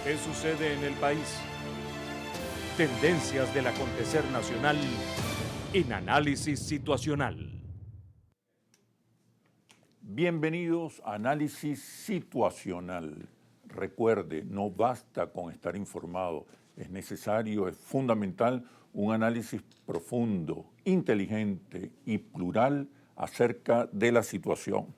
¿Qué sucede en el país? Tendencias del acontecer nacional en Análisis Situacional. Bienvenidos a Análisis Situacional. Recuerde, no basta con estar informado, es necesario, es fundamental un análisis profundo, inteligente y plural acerca de la situación.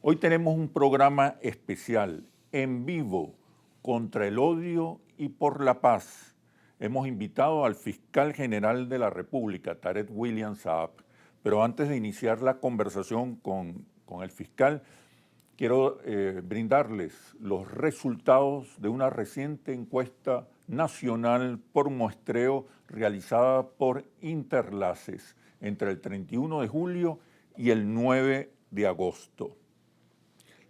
Hoy tenemos un programa especial, en vivo, contra el odio y por la paz. Hemos invitado al fiscal general de la República, Tarek William Saab, pero antes de iniciar la conversación con el fiscal, quiero brindarles los resultados de una reciente encuesta nacional por muestreo realizada por Interlaces entre el 31 de julio y el 9 de agosto.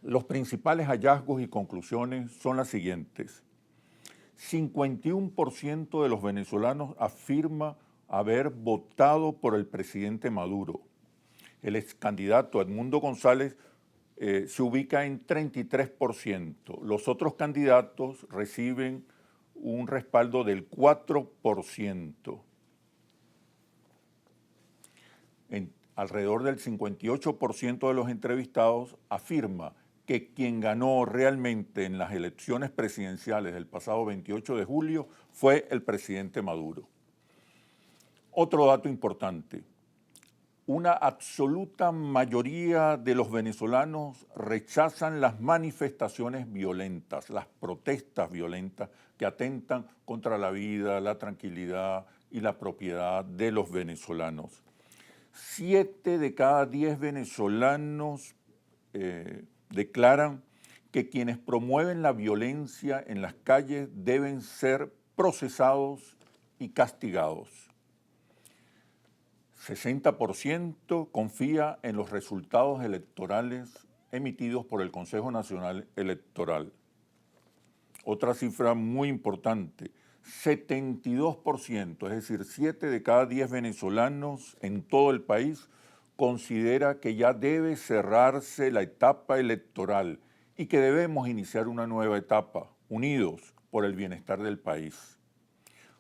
Los principales hallazgos y conclusiones son las siguientes. 51% de los venezolanos afirma haber votado por el presidente Maduro. El ex candidato Edmundo González se ubica en 33%. Los otros candidatos reciben un respaldo del 4%. Alrededor del 58% de los entrevistados afirma que quien ganó realmente en las elecciones presidenciales del pasado 28 de julio fue el presidente Maduro. Otro dato importante. Una absoluta mayoría de los venezolanos rechazan las manifestaciones violentas, las protestas violentas que atentan contra la vida, la tranquilidad y la propiedad de los venezolanos. 7 de cada 10 venezolanos declaran que quienes promueven la violencia en las calles deben ser procesados y castigados. 60% confía en los resultados electorales emitidos por el Consejo Nacional Electoral. Otra cifra muy importante, 72%, es decir, 7 de cada 10 venezolanos en todo el país considera que ya debe cerrarse la etapa electoral y que debemos iniciar una nueva etapa, unidos por el bienestar del país.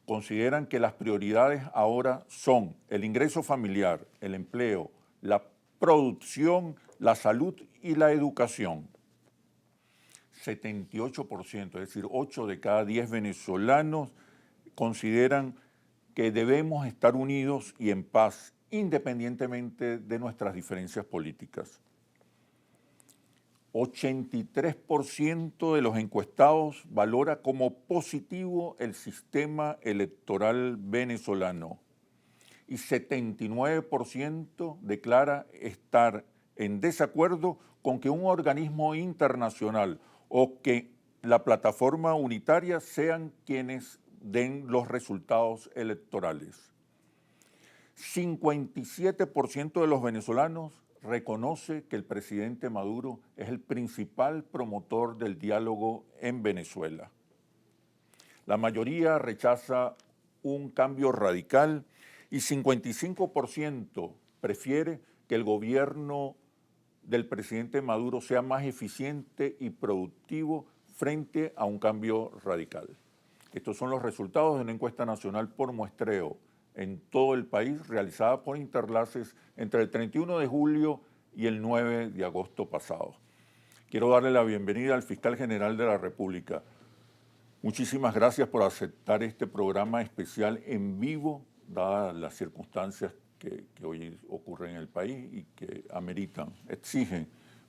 Consideran que las prioridades ahora son el ingreso familiar, el empleo, la producción, la salud y la educación. 78%, es decir, 8 de cada 10 venezolanos consideran que debemos estar unidos y en paz, independientemente de nuestras diferencias políticas. 83% de los encuestados valora como positivo el sistema electoral venezolano y 79% declara estar en desacuerdo con que un organismo internacional o que la plataforma unitaria sean quienes den los resultados electorales. 57% de los venezolanos reconoce que el presidente Maduro es el principal promotor del diálogo en Venezuela. La mayoría rechaza un cambio radical y 55% prefiere que el gobierno del presidente Maduro sea más eficiente y productivo frente a un cambio radical. Estos son los resultados de una encuesta nacional por muestreo en todo el país, realizada por Interlaces entre el 31 de julio y el 9 de agosto pasado. Quiero darle la bienvenida al fiscal general de la República. Muchísimas gracias por aceptar este programa especial en vivo, dadas las circunstancias que hoy ocurren en el país y que ameritan, exigen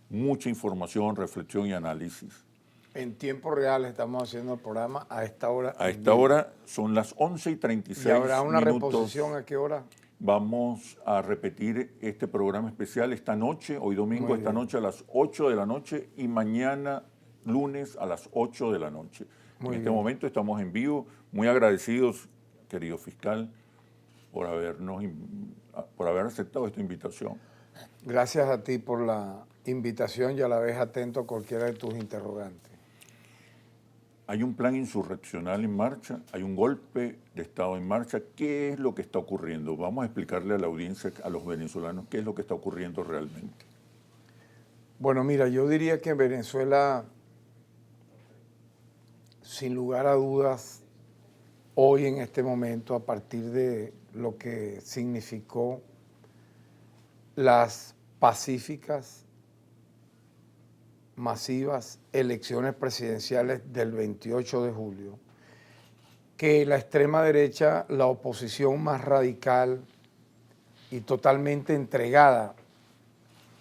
mucha información, reflexión y análisis. En tiempo real estamos haciendo el programa a esta hora. A esta hora son las 11:36 minutos. ¿Y habrá una reposición a qué hora? Vamos a repetir este programa especial esta noche, hoy domingo, esta noche a las 8 de la noche y mañana lunes a las 8 de la noche. En este momento estamos en vivo, muy agradecidos, querido fiscal, por haber aceptado esta invitación. Gracias a ti por la invitación y a la vez atento a cualquiera de tus interrogantes. Hay un plan insurreccional en marcha, hay un golpe de Estado en marcha. ¿Qué es lo que está ocurriendo? Vamos a explicarle a la audiencia, a los venezolanos, qué es lo que está ocurriendo realmente. Bueno, mira, yo diría que en Venezuela sin lugar a dudas, hoy en este momento, a partir de lo que significó las pacíficas, masivas elecciones presidenciales del 28 de julio, que la extrema derecha, la oposición más radical y totalmente entregada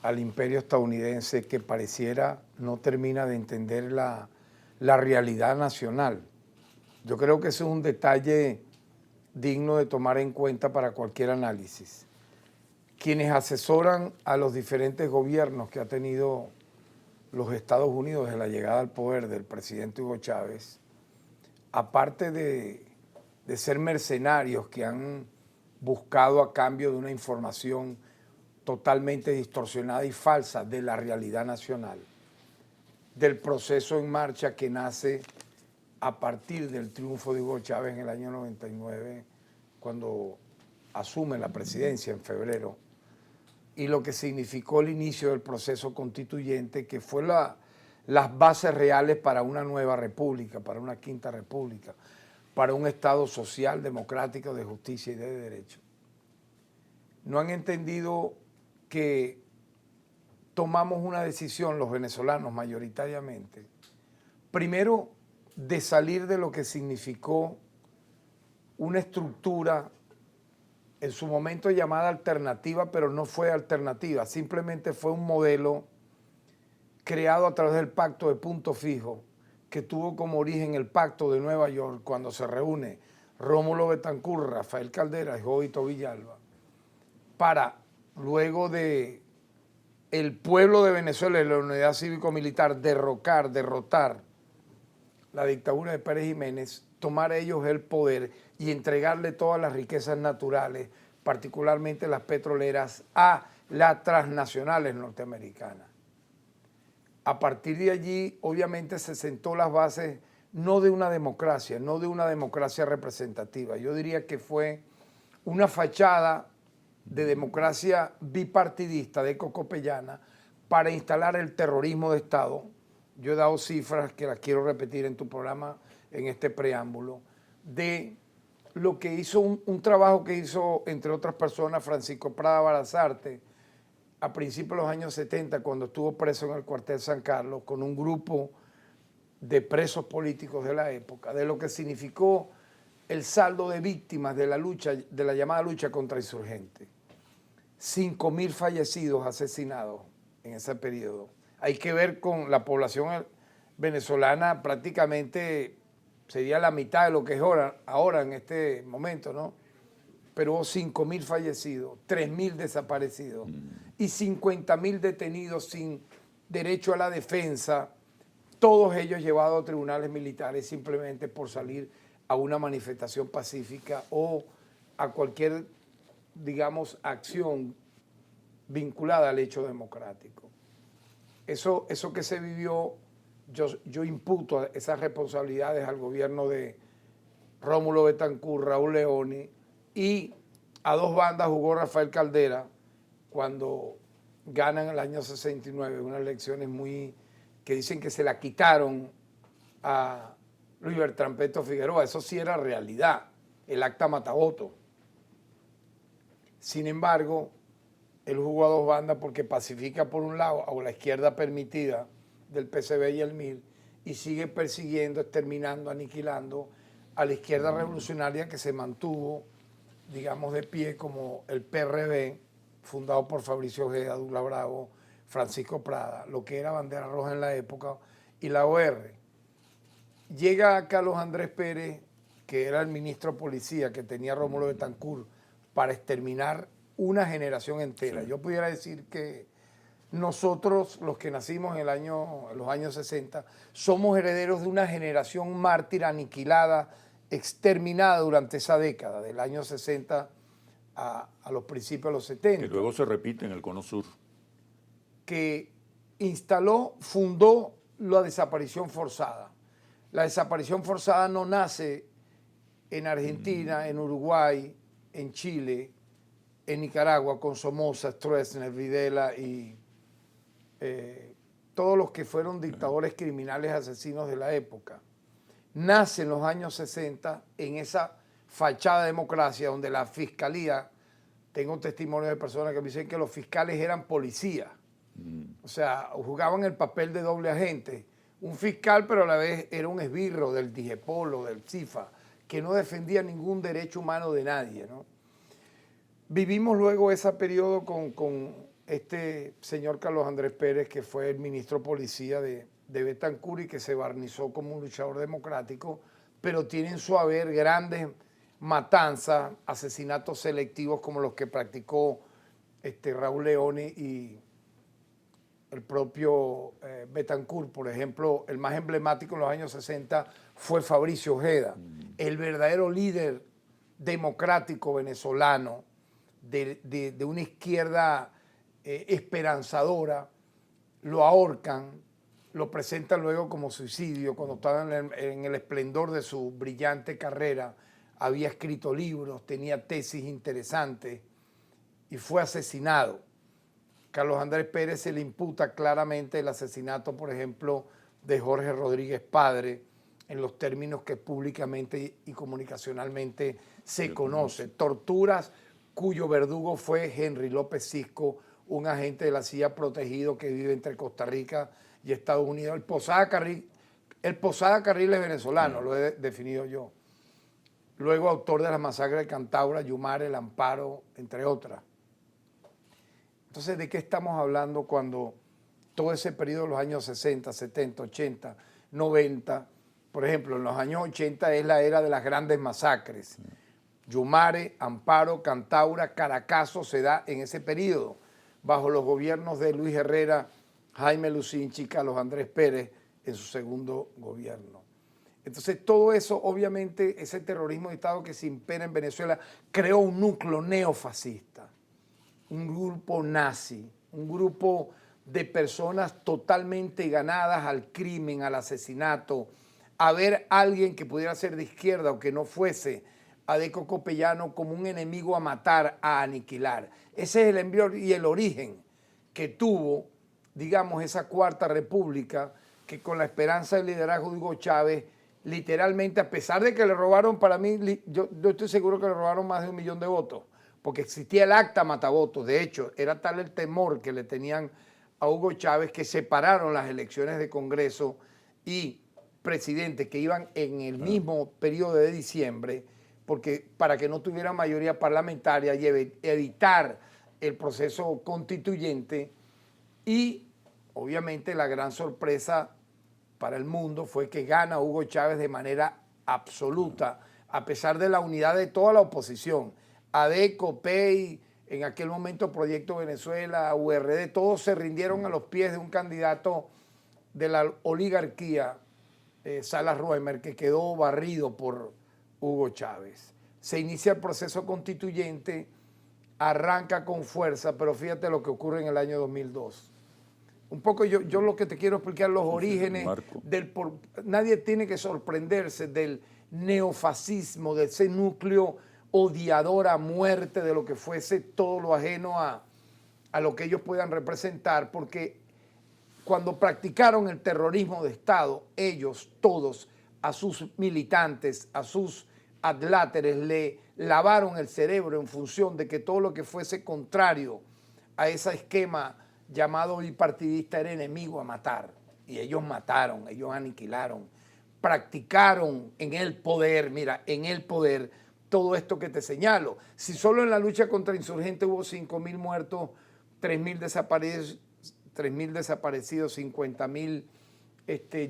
al imperio estadounidense, que pareciera no termina de entender la realidad nacional. Yo creo que ese es un detalle digno de tomar en cuenta para cualquier análisis. Quienes asesoran a los diferentes gobiernos que ha tenido los Estados Unidos desde la llegada al poder del presidente Hugo Chávez, aparte de ser mercenarios que han buscado a cambio de una información totalmente distorsionada y falsa de la realidad nacional, del proceso en marcha que nace a partir del triunfo de Hugo Chávez en el año 99, cuando asume la presidencia en febrero, y lo que significó el inicio del proceso constituyente, que fue las bases reales para una nueva república, para una quinta república, para un Estado social, democrático, de justicia y de derecho. No han entendido que tomamos una decisión, los venezolanos mayoritariamente, primero de salir de lo que significó una estructura en su momento llamada alternativa, pero no fue alternativa, simplemente fue un modelo creado a través del Pacto de Punto Fijo, que tuvo como origen el Pacto de Nueva York, cuando se reúne Rómulo Betancourt, Rafael Caldera y Jovito Villalba, para, luego de el pueblo de Venezuela y la unidad cívico-militar derrotar la dictadura de Pérez Jiménez, tomar ellos el poder y entregarle todas las riquezas naturales, particularmente las petroleras, a las transnacionales norteamericanas. A partir de allí, obviamente, se sentó las bases no de una democracia representativa. Yo diría que fue una fachada de democracia bipartidista, de cocopellana, para instalar el terrorismo de Estado. Yo he dado cifras que las quiero repetir en tu programa, en este preámbulo, de lo que hizo un trabajo que hizo, entre otras personas, Francisco Prada Barazarte, a principios de los años 70, cuando estuvo preso en el cuartel San Carlos, con un grupo de presos políticos de la época, de lo que significó el saldo de víctimas de la lucha, de la llamada lucha contra insurgentes. 5.000 fallecidos, asesinados en ese periodo. Hay que ver con la población venezolana, prácticamente sería la mitad de lo que es ahora en este momento, ¿no? Pero hubo 5.000 fallecidos, 3.000 desaparecidos y 50.000 detenidos sin derecho a la defensa, todos ellos llevados a tribunales militares simplemente por salir a una manifestación pacífica o a cualquier, digamos, acción vinculada al hecho democrático. Eso que se vivió, yo imputo esas responsabilidades al gobierno de Rómulo Betancourt, Raúl Leoni, y a dos bandas jugó Rafael Caldera cuando ganan en el año 69 unas elecciones que dicen que se la quitaron a Luis Bertrán Peto Figueroa. Eso sí era realidad, el acta matavoto. Sin embargo, él jugó a dos bandas porque pacifica por un lado a la izquierda permitida del PCB y el MIL y sigue persiguiendo, exterminando, aniquilando a la izquierda revolucionaria que se mantuvo, digamos, de pie, como el PRB, fundado por Fabricio Ojeda, Douglas Bravo, Francisco Prada, lo que era Bandera Roja en la época, y la OR. Llega Carlos Andrés Pérez, que era el ministro de Policía que tenía Rómulo Betancourt, para exterminar una generación entera. Sí. Yo pudiera decir que nosotros, los que nacimos en los años 60, somos herederos de una generación mártir aniquilada, exterminada durante esa década, del año 60 a los principios de los 70. Que luego se repite en el Cono Sur. Que fundó la desaparición forzada. La desaparición forzada no nace en Argentina, en Uruguay, en Chile, en Nicaragua, con Somoza, Stroessner, Videla y todos los que fueron dictadores criminales asesinos de la época. nace en los años 60 en esa fachada de democracia donde la fiscalía, tengo testimonios de personas que me dicen que los fiscales eran policías, o sea, jugaban el papel de doble agente, un fiscal pero a la vez era un esbirro del Digepolo, del CIFA, que no defendía ningún derecho humano de nadie, ¿no? Vivimos luego ese periodo con este señor Carlos Andrés Pérez, que fue el ministro policía de Betancur y que se barnizó como un luchador democrático, pero tiene en su haber grandes matanzas, asesinatos selectivos como los que practicó Raúl Leone y el propio Betancur. Por ejemplo, el más emblemático en los años 60 fue Fabricio Ojeda, el verdadero líder democrático venezolano de una izquierda esperanzadora. Lo ahorcan, lo presentan luego como suicidio, cuando estaba en el esplendor de su brillante carrera, había escrito libros, tenía tesis interesantes y fue asesinado. Carlos Andrés Pérez se le imputa claramente el asesinato, por ejemplo, de Jorge Rodríguez Padre, en los términos que públicamente y comunicacionalmente se conoce. Torturas cuyo verdugo fue Henry López Cisco, un agente de la CIA protegido que vive entre Costa Rica y Estados Unidos. El Posada Carril es venezolano, lo he definido yo. Luego autor de las masacres de Cantaura, Yumare, El Amparo, entre otras. Entonces, ¿de qué estamos hablando cuando todo ese periodo de los años 60, 70, 80, 90, por ejemplo, en los años 80 es la era de las grandes masacres? Yumare, Amparo, Cantaura, Caracazo se da en ese periodo, bajo los gobiernos de Luis Herrera, Jaime Lucinchi y Carlos Andrés Pérez en su segundo gobierno. Entonces todo eso, obviamente, ese terrorismo de Estado que se impera en Venezuela, creó un núcleo neofascista, un grupo nazi, un grupo de personas totalmente ganadas al crimen, al asesinato, a ver a alguien que pudiera ser de izquierda o que no fuese Adeco Copellano como un enemigo a matar, a aniquilar. Ese es el envío y el origen que tuvo, digamos, esa Cuarta República, que con la esperanza del liderazgo de Hugo Chávez, literalmente, a pesar de que le robaron, para mí, yo estoy seguro que le robaron más de 1 millón de votos, porque existía el acta matavotos. De hecho, era tal el temor que le tenían a Hugo Chávez que separaron las elecciones de Congreso y presidente, que iban en el mismo periodo de diciembre, porque para que no tuviera mayoría parlamentaria y evitar el proceso constituyente. Y obviamente la gran sorpresa para el mundo fue que gana Hugo Chávez de manera absoluta, a pesar de la unidad de toda la oposición. Adeco, PEI, en aquel momento Proyecto Venezuela, URD, todos se rindieron a los pies de un candidato de la oligarquía, Salas Roemer, que quedó barrido por Hugo Chávez. Se inicia el proceso constituyente, arranca con fuerza, pero fíjate lo que ocurre en el año 2002. Un poco yo lo que te quiero explicar, los orígenes nadie tiene que sorprenderse del neofascismo, de ese núcleo odiador a muerte de lo que fuese todo lo ajeno a lo que ellos puedan representar, porque cuando practicaron el terrorismo de Estado, ellos todos, a sus militantes, a sus adláteres, le lavaron el cerebro en función de que todo lo que fuese contrario a ese esquema llamado bipartidista era enemigo a matar. Y ellos mataron, ellos aniquilaron, practicaron en el poder, mira, en el poder, todo esto que te señalo. Si solo en la lucha contra insurgentes hubo 5.000 muertos, 3.000 desaparecidos, 50.000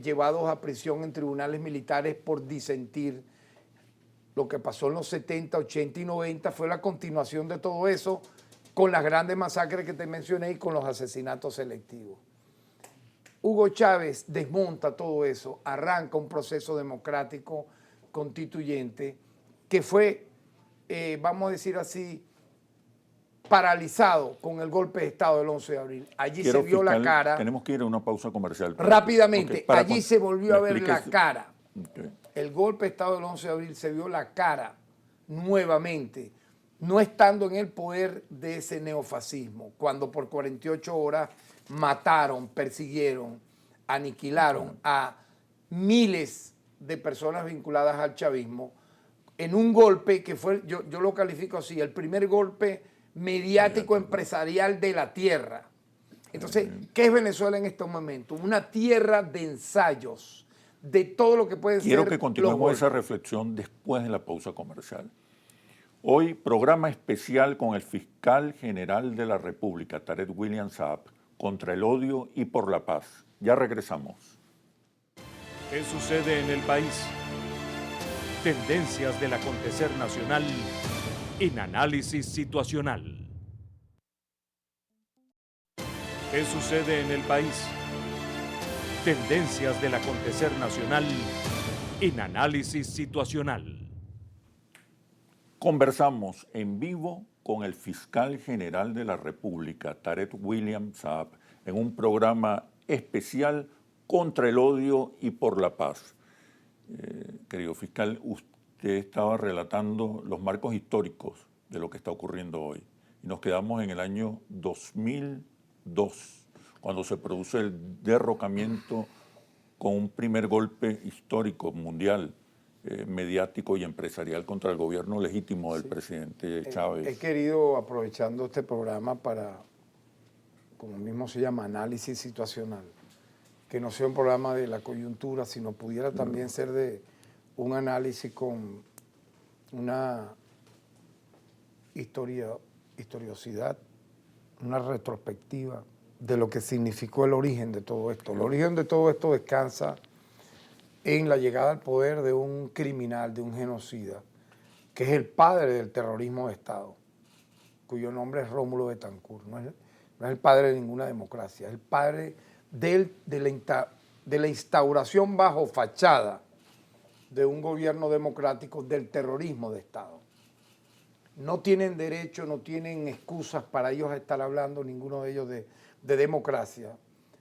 llevados a prisión en tribunales militares por disentir. Lo que pasó en los 70, 80 y 90 fue la continuación de todo eso con las grandes masacres que te mencioné y con los asesinatos selectivos. Hugo Chávez desmonta todo eso, arranca un proceso democrático constituyente que fue, vamos a decir así, paralizado con el golpe de Estado del 11 de abril. Allí se vio la cara. Tenemos que ir a una pausa comercial. Rápidamente, allí se volvió a ver la cara. Okay. El golpe de Estado del 11 de abril se vio la cara nuevamente, no estando en el poder de ese neofascismo, cuando por 48 horas mataron, persiguieron, aniquilaron a miles de personas vinculadas al chavismo en un golpe que fue, yo lo califico así, el primer golpe mediático empresarial de la tierra. Entonces, ¿qué es Venezuela en estos momentos? Una tierra de ensayos, de todo lo que puede ser. Quiero que continuemos esa reflexión después de la pausa comercial. Hoy, programa especial con el fiscal general de la República, Tarek William Saab, contra el odio y por la paz. Ya regresamos. ¿Qué sucede en el país? Tendencias del acontecer nacional en análisis situacional. ¿Qué sucede en el país? Tendencias del acontecer nacional en análisis situacional. Conversamos en vivo con el fiscal general de la República, Tarek William Saab, en un programa especial contra el odio y por la paz. Querido fiscal, usted estaba relatando los marcos históricos de lo que está ocurriendo hoy. Y nos quedamos en el año 2002, cuando se produce el derrocamiento con un primer golpe histórico mundial, mediático y empresarial contra el gobierno legítimo del presidente Chávez. He querido, aprovechando este programa para, como mismo se llama, análisis situacional, que no sea un programa de la coyuntura, sino pudiera también ser de un análisis con una historiosidad, una retrospectiva de lo que significó el origen de todo esto. El origen de todo esto descansa en la llegada al poder de un criminal, de un genocida, que es el padre del terrorismo de Estado, cuyo nombre es Rómulo Betancourt. No es el padre de ninguna democracia, es el padre de la instauración bajo fachada de un gobierno democrático del terrorismo de Estado. No tienen derecho, no tienen excusas para ellos estar hablando, ninguno de ellos, de democracia,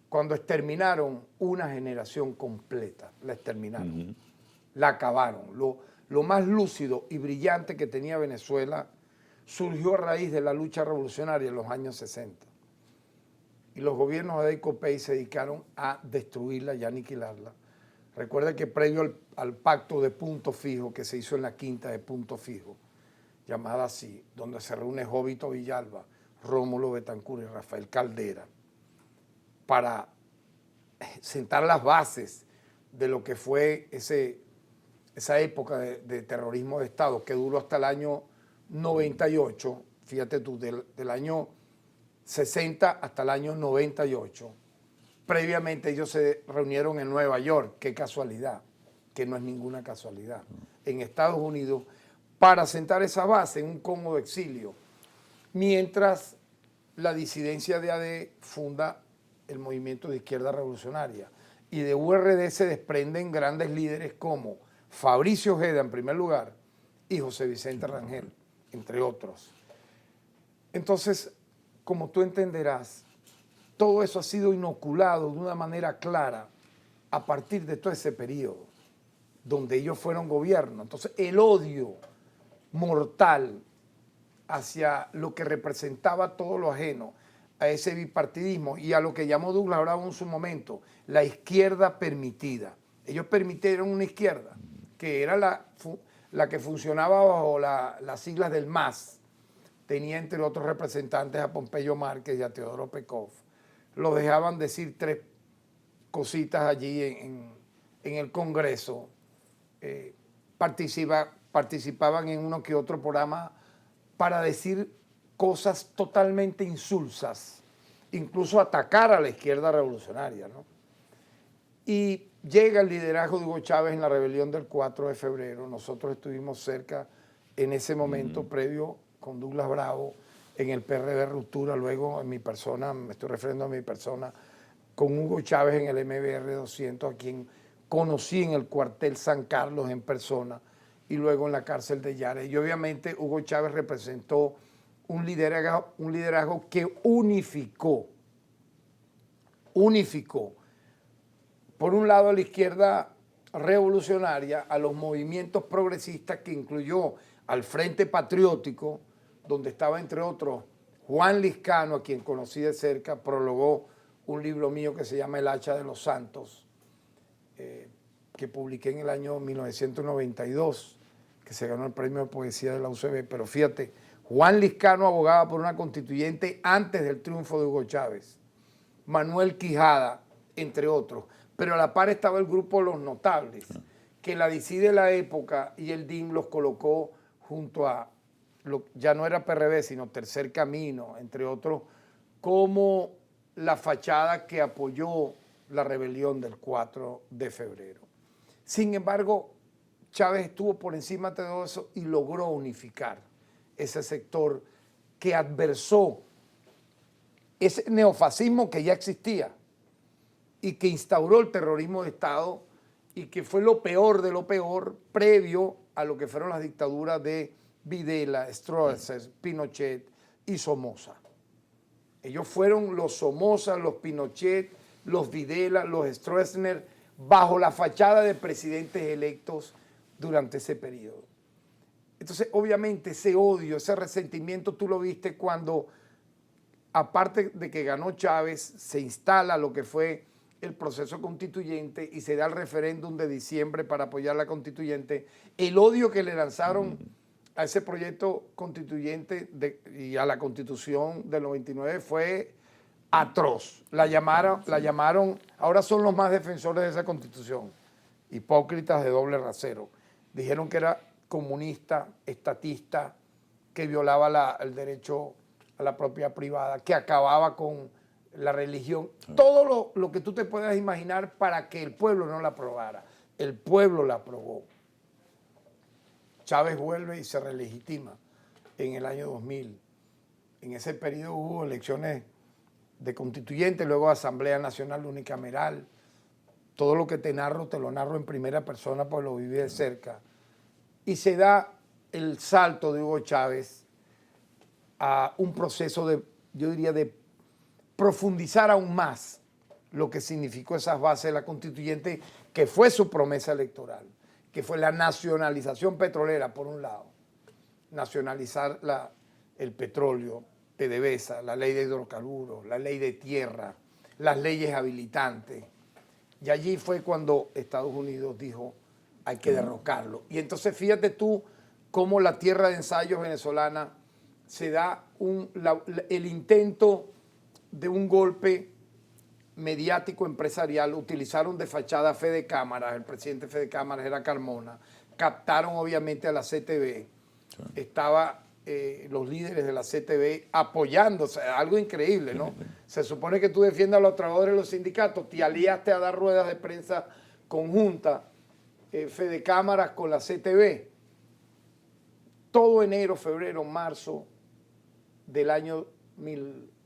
cuando exterminaron una generación completa, la exterminaron, la acabaron. Lo más lúcido y brillante que tenía Venezuela surgió a raíz de la lucha revolucionaria en los años 60. Y los gobiernos de Deyco Pey se dedicaron a destruirla y a aniquilarla. Recuerda que previo al pacto de Punto Fijo que se hizo en la quinta de Punto Fijo, llamada así, donde se reúne Jovito Villalba, Rómulo Betancourt y Rafael Caldera, para sentar las bases de lo que fue esa época de terrorismo de Estado que duró hasta el año 98, fíjate tú, del año 60 hasta el año 98. Previamente ellos se reunieron en Nueva York, qué casualidad, que no es ninguna casualidad, en Estados Unidos, para sentar esa base en un cómodo exilio, mientras la disidencia de AD funda el movimiento de izquierda revolucionaria. Y de URD se desprenden grandes líderes como Fabricio Ojeda en primer lugar y José Vicente Rangel, entre otros. Entonces, como tú entenderás, todo eso ha sido inoculado de una manera clara a partir de todo ese periodo, donde ellos fueron gobierno. Entonces, el odio mortal hacia lo que representaba todo lo ajeno a ese bipartidismo y a lo que llamó Douglas Bravo en su momento, la izquierda permitida. Ellos permitieron una izquierda que era la que funcionaba bajo las siglas del MAS. Tenía entre otros representantes a Pompeyo Márquez y a Teodoro Pekov. Lo dejaban decir tres cositas allí en el Congreso. Participaban en uno que otro programa para decir cosas totalmente insulsas, incluso atacar a la izquierda revolucionaria, ¿no? Y llega el liderazgo de Hugo Chávez en la rebelión del 4 de febrero. Nosotros estuvimos cerca en ese momento previo con Douglas Bravo en el PRD Ruptura, luego en mi persona, me estoy refiriendo a mi persona, con Hugo Chávez en el MBR 200, a quien conocí en el cuartel San Carlos en persona y luego en la cárcel de Yare. Y obviamente Hugo Chávez representó un liderazgo que unificó, por un lado a la izquierda revolucionaria, a los movimientos progresistas que incluyó al Frente Patriótico, donde estaba entre otros Juan Liscano, a quien conocí de cerca, prologó un libro mío que se llama El Hacha de los Santos, que publiqué en el año 1992, que se ganó el premio de poesía de la UCB, pero fíjate, Juan Liscano abogaba por una constituyente antes del triunfo de Hugo Chávez, Manuel Quijada, entre otros, pero a la par estaba el grupo Los Notables, que la DC de la época y el DIM los colocó junto a, ya no era PRD, sino Tercer Camino, entre otros, como la fachada que apoyó la rebelión del 4 de febrero. Sin embargo, Chávez estuvo por encima de todo eso y logró unificar ese sector que adversó ese neofascismo que ya existía y que instauró el terrorismo de Estado y que fue lo peor de lo peor previo a lo que fueron las dictaduras de Videla, Stroessner, Pinochet y Somoza. Ellos fueron los Somoza, los Pinochet, los Videla, los Stroessner, bajo la fachada de presidentes electos durante ese periodo. Entonces, obviamente, ese odio, ese resentimiento, tú lo viste cuando, aparte de que ganó Chávez, se instala lo que fue el proceso constituyente y se da el referéndum de diciembre para apoyar la constituyente. El odio que le lanzaron a ese proyecto constituyente y a la constitución del 99 fue atroz. La llamaron, ahora son los más defensores de esa constitución, hipócritas de doble rasero. Dijeron que era comunista, estatista, que violaba el derecho a la propiedad privada, que acababa con la religión, todo lo que tú te puedas imaginar para que el pueblo no la aprobara. El pueblo la aprobó. Chávez vuelve y se relegitima en el año 2000. En ese periodo hubo elecciones de constituyente, luego Asamblea Nacional Unicameral. Todo lo que te lo narro en primera persona, pues lo viví de cerca. Y se da el salto de Hugo Chávez a un proceso de, yo diría, de profundizar aún más lo que significó esas bases de la constituyente, que fue su promesa electoral, que fue la nacionalización petrolera, por un lado, nacionalizar el petróleo, PDVSA, la ley de hidrocarburos, la ley de tierra, las leyes habilitantes. Y allí fue cuando Estados Unidos dijo, hay que derrocarlo. Y entonces fíjate tú cómo la tierra de ensayo venezolana se da el intento de un golpe mediático empresarial. Utilizaron de fachada a Fede Cámaras, el presidente Fede Cámaras era Carmona, captaron obviamente a la CTV, estaba los líderes de la CTV apoyándose, algo increíble, ¿no? Se supone que tú defiendas a los trabajadores de los sindicatos, te aliaste a dar ruedas de prensa conjunta, Fede Cámaras con la CTV. Todo enero, febrero, marzo del año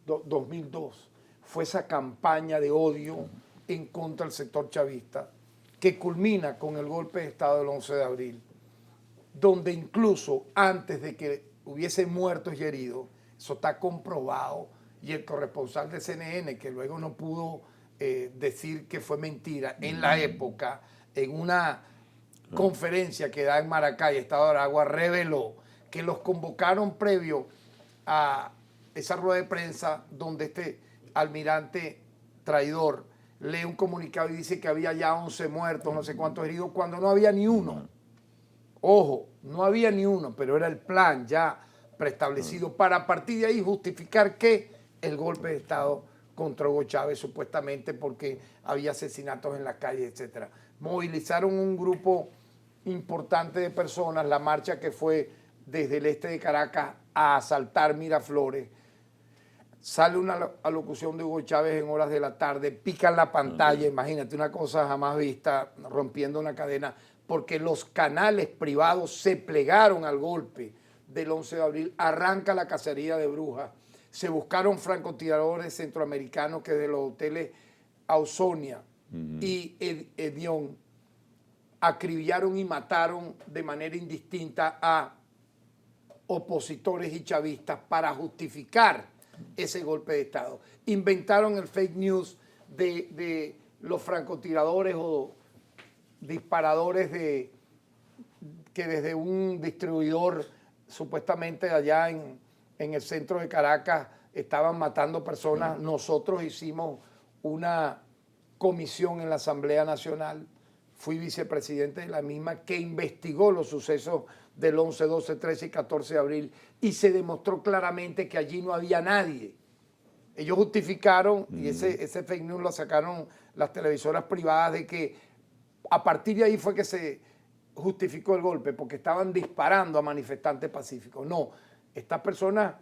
2002 fue esa campaña de odio en contra del sector chavista que culmina con el golpe de Estado del 11 de abril, donde incluso antes de que hubiese muertos y heridos, eso está comprobado, y el corresponsal de CNN, que luego no pudo decir que fue mentira, en la época, en una conferencia que da en Maracay, Estado de Aragua, reveló que los convocaron previo a esa rueda de prensa donde este almirante traidor lee un comunicado y dice que había ya 11 muertos, no sé cuántos heridos, cuando no había ni uno. Ojo, no había ni uno, pero era el plan ya preestablecido para a partir de ahí justificar que el golpe de Estado contra Hugo Chávez, supuestamente porque había asesinatos en las calles, etc. Movilizaron un grupo importante de personas, la marcha que fue desde el este de Caracas a asaltar Miraflores. Sale una alocución de Hugo Chávez en horas de la tarde, pican la pantalla, imagínate, una cosa jamás vista, rompiendo una cadena, porque los canales privados se plegaron al golpe del 11 de abril, arranca la cacería de brujas, se buscaron francotiradores centroamericanos que de los hoteles Ausonia y Edión acribillaron y mataron de manera indistinta a opositores y chavistas para justificar ese golpe de Estado. Inventaron el fake news de los francotiradores o disparadores que desde un distribuidor supuestamente allá en el centro de Caracas estaban matando personas. Nosotros hicimos una comisión en la Asamblea Nacional, fui vicepresidente de la misma, que investigó los sucesos del 11, 12, 13 y 14 de abril y se demostró claramente que allí no había nadie. Ellos justificaron, y ese fake news lo sacaron las televisoras privadas, de que a partir de ahí fue que se justificó el golpe, porque estaban disparando a manifestantes pacíficos. No, estas personas,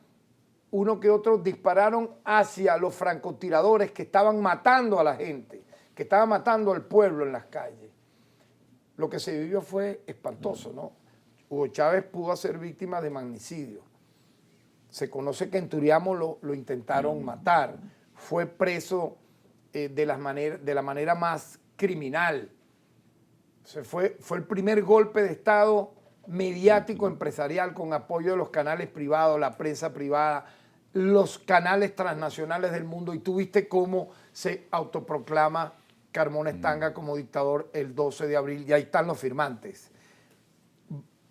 uno que otro, dispararon hacia los francotiradores que estaban matando a la gente, que estaban matando al pueblo en las calles. Lo que se vivió fue espantoso, ¿no? Hugo Chávez pudo ser víctima de magnicidio. Se conoce que en Turiamo lo intentaron matar. Fue preso de la manera más criminal. Fue el primer golpe de Estado mediático empresarial con apoyo de los canales privados, la prensa privada, los canales transnacionales del mundo, y tú viste cómo se autoproclama Carmona Estanga como dictador el 12 de abril, y ahí están los firmantes.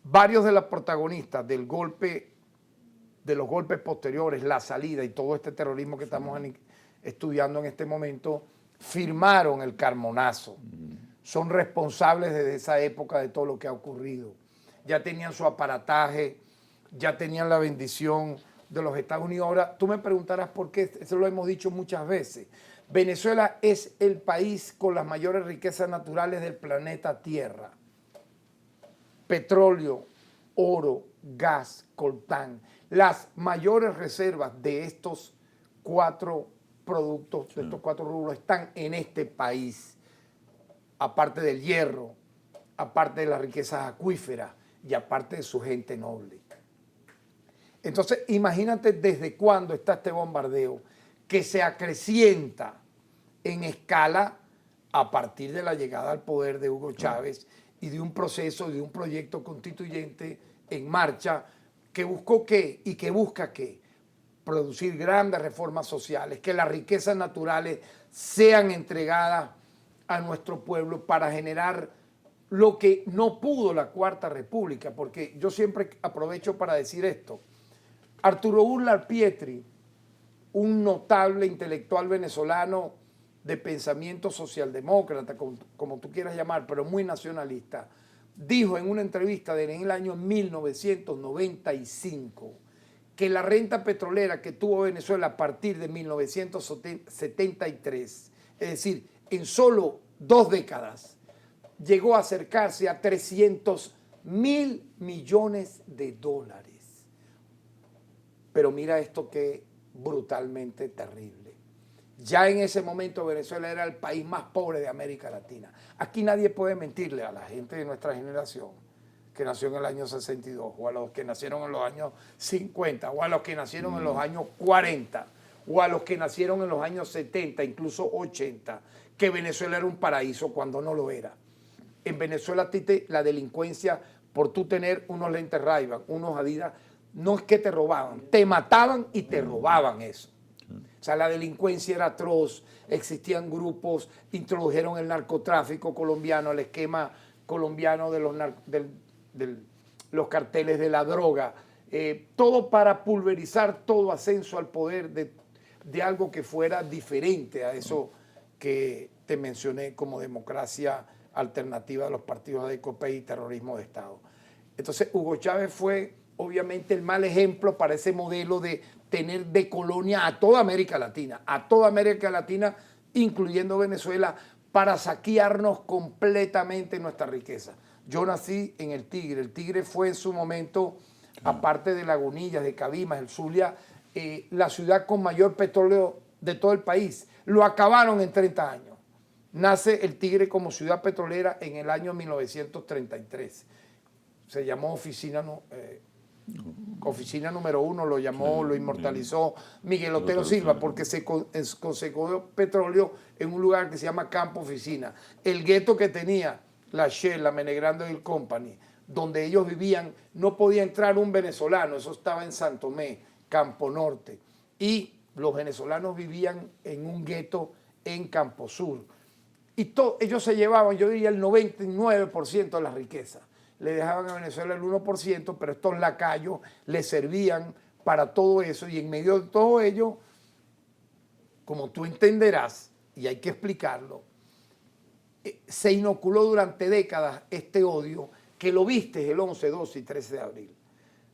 Varios de los protagonistas del golpe, de los golpes posteriores, la salida y todo este terrorismo que estamos estudiando en este momento, firmaron el Carmonazo. Son responsables desde esa época de todo lo que ha ocurrido. Ya tenían su aparataje, ya tenían la bendición de los Estados Unidos. Ahora, tú me preguntarás por qué, eso lo hemos dicho muchas veces. Venezuela es el país con las mayores riquezas naturales del planeta Tierra. Petróleo, oro, gas, coltán. Las mayores reservas de estos 4 productos, de estos 4 rubros, están en este país. Aparte del hierro, aparte de las riquezas acuíferas y aparte de su gente noble. Entonces, imagínate desde cuándo está este bombardeo que se acrecienta en escala a partir de la llegada al poder de Hugo Chávez y de un proceso, de un proyecto constituyente en marcha que buscó qué y que busca qué. Producir grandes reformas sociales, que las riquezas naturales sean entregadas a nuestro pueblo para generar lo que no pudo la Cuarta República, porque yo siempre aprovecho para decir esto. Arturo Uslar Pietri, un notable intelectual venezolano de pensamiento socialdemócrata, como tú quieras llamar, pero muy nacionalista, dijo en una entrevista en el año 1995 que la renta petrolera que tuvo Venezuela a partir de 1973, es decir, en solo 2 décadas, llegó a acercarse a 300.000 millones de dólares. Pero mira esto que brutalmente terrible. Ya en ese momento Venezuela era el país más pobre de América Latina. Aquí nadie puede mentirle a la gente de nuestra generación que nació en el año 62, o a los que nacieron en los años 50, o a los que nacieron en los años 40, o a los que nacieron en los años 70, incluso 80, que Venezuela era un paraíso cuando no lo era. En Venezuela la delincuencia, por tú tener unos lentes Ray-Ban, unos Adidas, no es que te robaban, te mataban y te robaban eso. O sea, la delincuencia era atroz, existían grupos, introdujeron el narcotráfico colombiano, el esquema colombiano de los carteles de la droga, todo para pulverizar todo ascenso al poder de algo que fuera diferente a eso que te mencioné como democracia alternativa de los partidos de COPEI y terrorismo de Estado. Entonces, Hugo Chávez fue obviamente el mal ejemplo para ese modelo de tener de colonia a toda América Latina, incluyendo Venezuela, para saquearnos completamente nuestra riqueza. Yo nací en El Tigre fue en su momento, aparte de Lagunillas, de Cabimas, el Zulia, la ciudad con mayor petróleo de todo el país. Lo acabaron en 30 años. Nace El Tigre como ciudad petrolera en el año 1933. Se llamó Oficina número 1, lo llamó, lo inmortalizó Miguel Otero Silva, porque se consecó petróleo en un lugar que se llama Campo Oficina. El gueto que tenía la Shell, la Menegrande Oil Company, donde ellos vivían, no podía entrar un venezolano, eso estaba en San Tomé, Campo Norte, y los venezolanos vivían en un gueto en Campo Sur. Y ellos se llevaban, yo diría, el 99% de la riqueza. Le dejaban a Venezuela el 1%, pero estos lacayos le servían para todo eso, y en medio de todo ello, como tú entenderás, y hay que explicarlo, se inoculó durante décadas este odio que lo viste el 11, 12 y 13 de abril.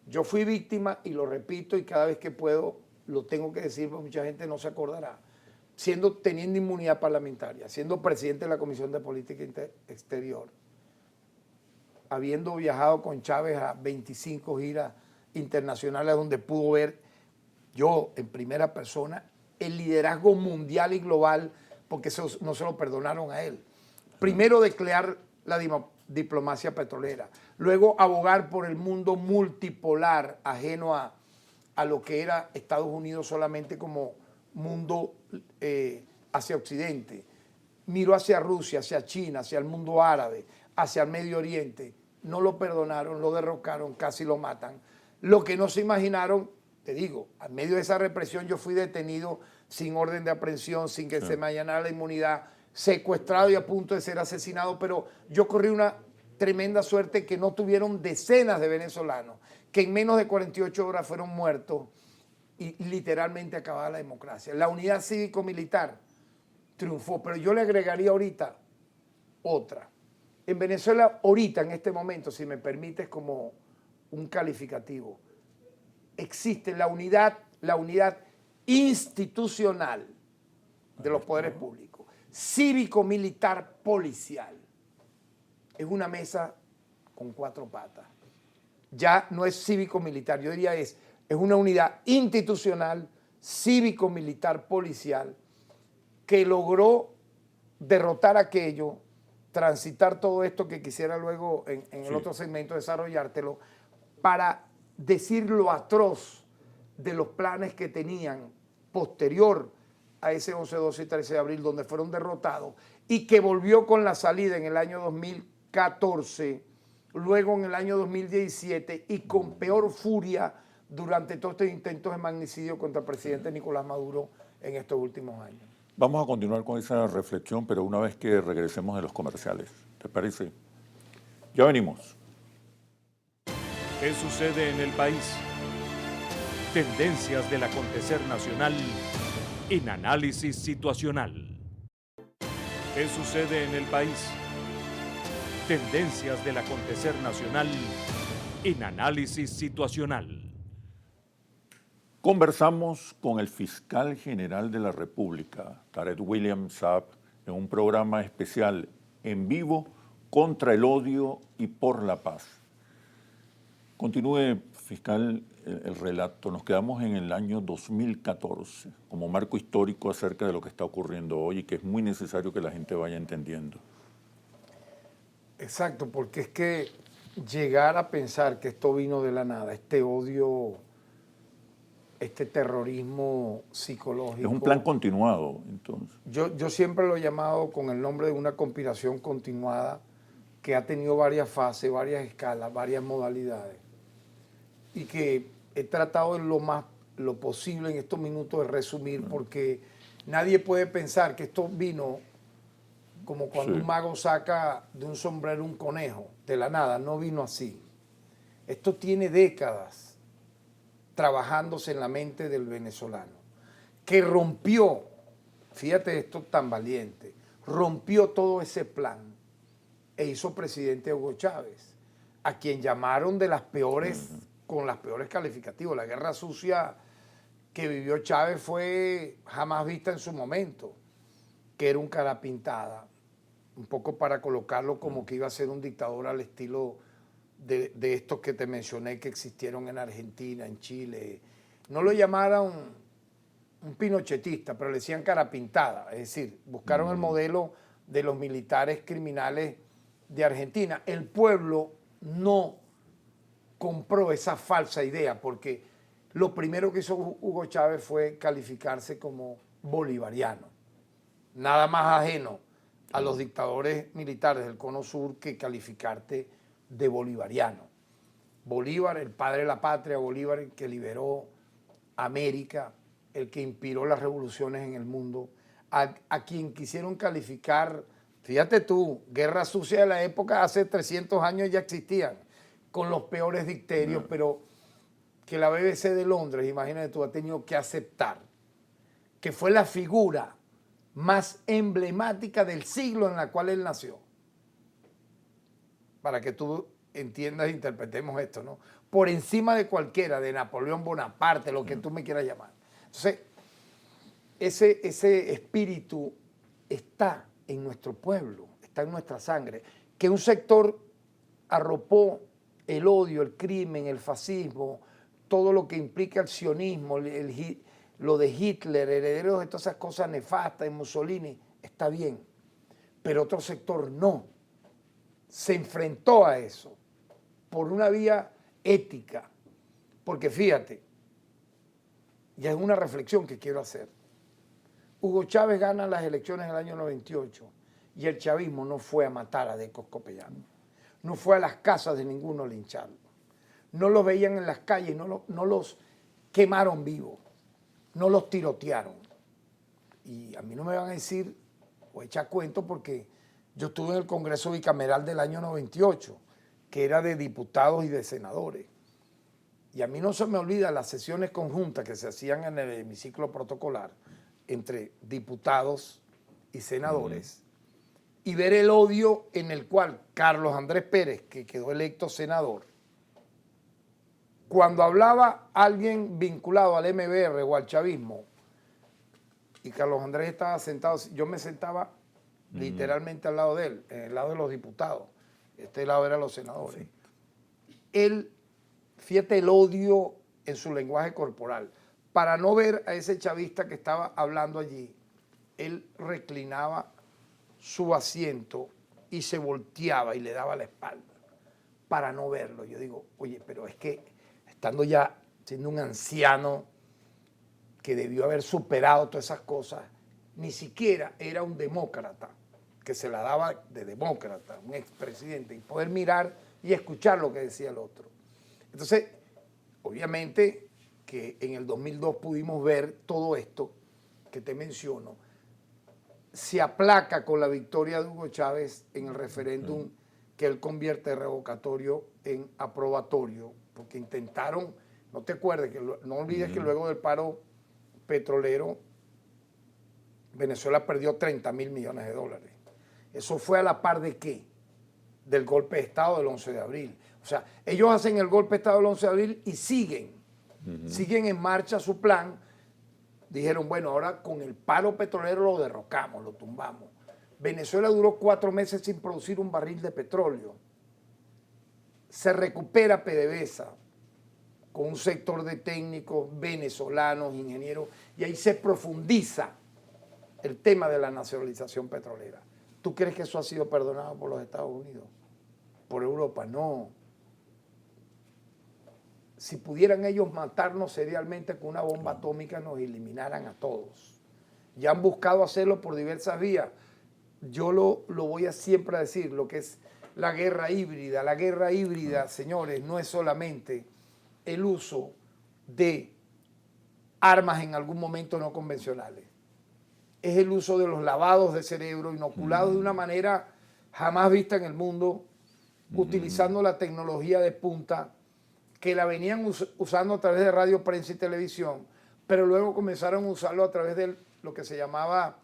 Yo fui víctima y lo repito y cada vez que puedo lo tengo que decir porque mucha gente no se acordará. Teniendo inmunidad parlamentaria, siendo presidente de la Comisión de Política Exterior, habiendo viajado con Chávez a 25 giras internacionales donde pudo ver yo en primera persona el liderazgo mundial y global, porque eso no se lo perdonaron a él. Primero declarar la diplomacia petrolera, luego abogar por el mundo multipolar, ajeno a lo que era Estados Unidos solamente como mundo hacia Occidente. Miró hacia Rusia, hacia China, hacia el mundo árabe, hacia el Medio Oriente. No lo perdonaron, lo derrocaron, casi lo matan. Lo que no se imaginaron, te digo, en medio de esa represión yo fui detenido sin orden de aprehensión, sin que se me allanara la inmunidad, secuestrado y a punto de ser asesinado, pero yo corrí una tremenda suerte que no tuvieron decenas de venezolanos, que en menos de 48 horas fueron muertos y literalmente acababa la democracia. La unidad cívico-militar triunfó, pero yo le agregaría ahorita otra. En Venezuela, ahorita, en este momento, si me permites como un calificativo, existe la unidad institucional de los poderes públicos, cívico-militar policial. Es una mesa con 4 patas. Ya no es cívico-militar, yo diría es una unidad institucional, cívico-militar policial, que logró derrotar aquello, transitar todo esto que quisiera luego en el otro segmento desarrollártelo, para decir lo atroz de los planes que tenían posterior a ese 11, 12 y 13 de abril, donde fueron derrotados, y que volvió con la salida en el año 2014, luego en el año 2017, y con peor furia durante todos estos intentos de magnicidio contra el presidente Nicolás Maduro en estos últimos años. Vamos a continuar con esa reflexión, pero una vez que regresemos de los comerciales. ¿Te parece? Ya venimos. ¿Qué sucede en el país? Tendencias del acontecer nacional en análisis situacional. ¿Qué sucede en el país? Tendencias del acontecer nacional en análisis situacional. Conversamos con el fiscal general de la República, Tarek William Saab, en un programa especial en vivo contra el odio y por la paz. Continúe, fiscal, el relato. Nos quedamos en el año 2014 como marco histórico acerca de lo que está ocurriendo hoy y que es muy necesario que la gente vaya entendiendo. Exacto, porque es que llegar a pensar que esto vino de la nada, este odio, este terrorismo psicológico. Es un plan continuado, entonces. Yo siempre lo he llamado con el nombre de una conspiración continuada que ha tenido varias fases, varias escalas, varias modalidades, y que he tratado en lo posible en estos minutos de resumir, porque nadie puede pensar que esto vino como cuando un mago saca de un sombrero un conejo, de la nada, no vino así. Esto tiene décadas trabajándose en la mente del venezolano, que rompió, fíjate esto tan valiente, rompió todo ese plan e hizo presidente a Hugo Chávez, a quien llamaron de las peores, con las peores calificativos. La guerra sucia que vivió Chávez fue jamás vista en su momento, que era un cara pintada, un poco para colocarlo como que iba a ser un dictador al estilo de estos que te mencioné que existieron en Argentina, en Chile. No lo llamaron un pinochetista, pero le decían cara pintada, es decir, buscaron el modelo de los militares criminales de Argentina. El pueblo no compró esa falsa idea, porque lo primero que hizo Hugo Chávez fue calificarse como bolivariano. Nada más ajeno a los dictadores militares del Cono Sur que calificarte de bolivariano. Bolívar, el padre de la patria, Bolívar, el que liberó América, el que inspiró las revoluciones en el mundo, a quien quisieron calificar, fíjate tú, guerra sucia de la época, hace 300 años ya existían, con los peores dicterios, pero que la BBC de Londres, imagínate tú, ha tenido que aceptar que fue la figura más emblemática del siglo en la cual él nació. Para que tú entiendas e interpretemos esto, ¿no? Por encima de cualquiera, de Napoleón Bonaparte, lo que tú me quieras llamar. Entonces, ese espíritu está en nuestro pueblo, está en nuestra sangre. Que un sector arropó el odio, el crimen, el fascismo, todo lo que implica el sionismo, lo de Hitler, heredero de todas esas cosas nefastas, en Mussolini, está bien. Pero otro sector no. Se enfrentó a eso por una vía ética. Porque fíjate, ya es una reflexión que quiero hacer. Hugo Chávez gana las elecciones en el año 98 y el chavismo no fue a matar a Deco Escopellano. No fue a las casas de ninguno a lincharlo. No los veían en las calles, no los quemaron vivos, no los tirotearon. Y a mí no me van a decir o echar cuento porque yo estuve en el Congreso Bicameral del año 98, que era de diputados y de senadores. Y a mí no se me olvida las sesiones conjuntas que se hacían en el hemiciclo protocolar entre diputados y senadores, y ver el odio en el cual Carlos Andrés Pérez, que quedó electo senador, cuando hablaba alguien vinculado al MBR o al chavismo, y Carlos Andrés estaba sentado, yo me sentaba literalmente al lado de él, en el lado de los diputados, este lado eran los senadores. Sí. Él, fíjate el odio en su lenguaje corporal. Para no ver a ese chavista que estaba hablando allí, él reclinaba su asiento y se volteaba y le daba la espalda para no verlo. Yo digo, oye, pero es que estando ya siendo un anciano que debió haber superado todas esas cosas, ni siquiera era un demócrata, que se la daba de demócrata, un expresidente, y poder mirar y escuchar lo que decía el otro. Entonces, obviamente que en el 2002 pudimos ver todo esto que te menciono, se aplaca con la victoria de Hugo Chávez en el referéndum que él convierte de revocatorio en aprobatorio, porque intentaron, no te acuerdes, no olvides que luego del paro petrolero, Venezuela perdió 30.000 millones de dólares. ¿Eso fue a la par de qué? Del golpe de Estado del 11 de abril. O sea, ellos hacen el golpe de Estado del 11 de abril y siguen en marcha su plan. Dijeron, bueno, ahora con el paro petrolero lo derrocamos, lo tumbamos. Venezuela duró 4 meses sin producir un barril de petróleo. Se recupera PDVSA con un sector de técnicos venezolanos, ingenieros, y ahí se profundiza el tema de la nacionalización petrolera. ¿Tú crees que eso ha sido perdonado por los Estados Unidos? ¿Por Europa? No. Si pudieran ellos matarnos serialmente con una bomba atómica, nos eliminaran a todos. Ya han buscado hacerlo por diversas vías. Yo lo voy a siempre a decir, lo que es la guerra híbrida. La guerra híbrida, señores, no es solamente el uso de armas en algún momento no convencionales. Es el uso de los lavados de cerebro inoculados de una manera jamás vista en el mundo, utilizando la tecnología de punta que la venían usando a través de radio, prensa y televisión, pero luego comenzaron a usarlo a través de lo que se llamaba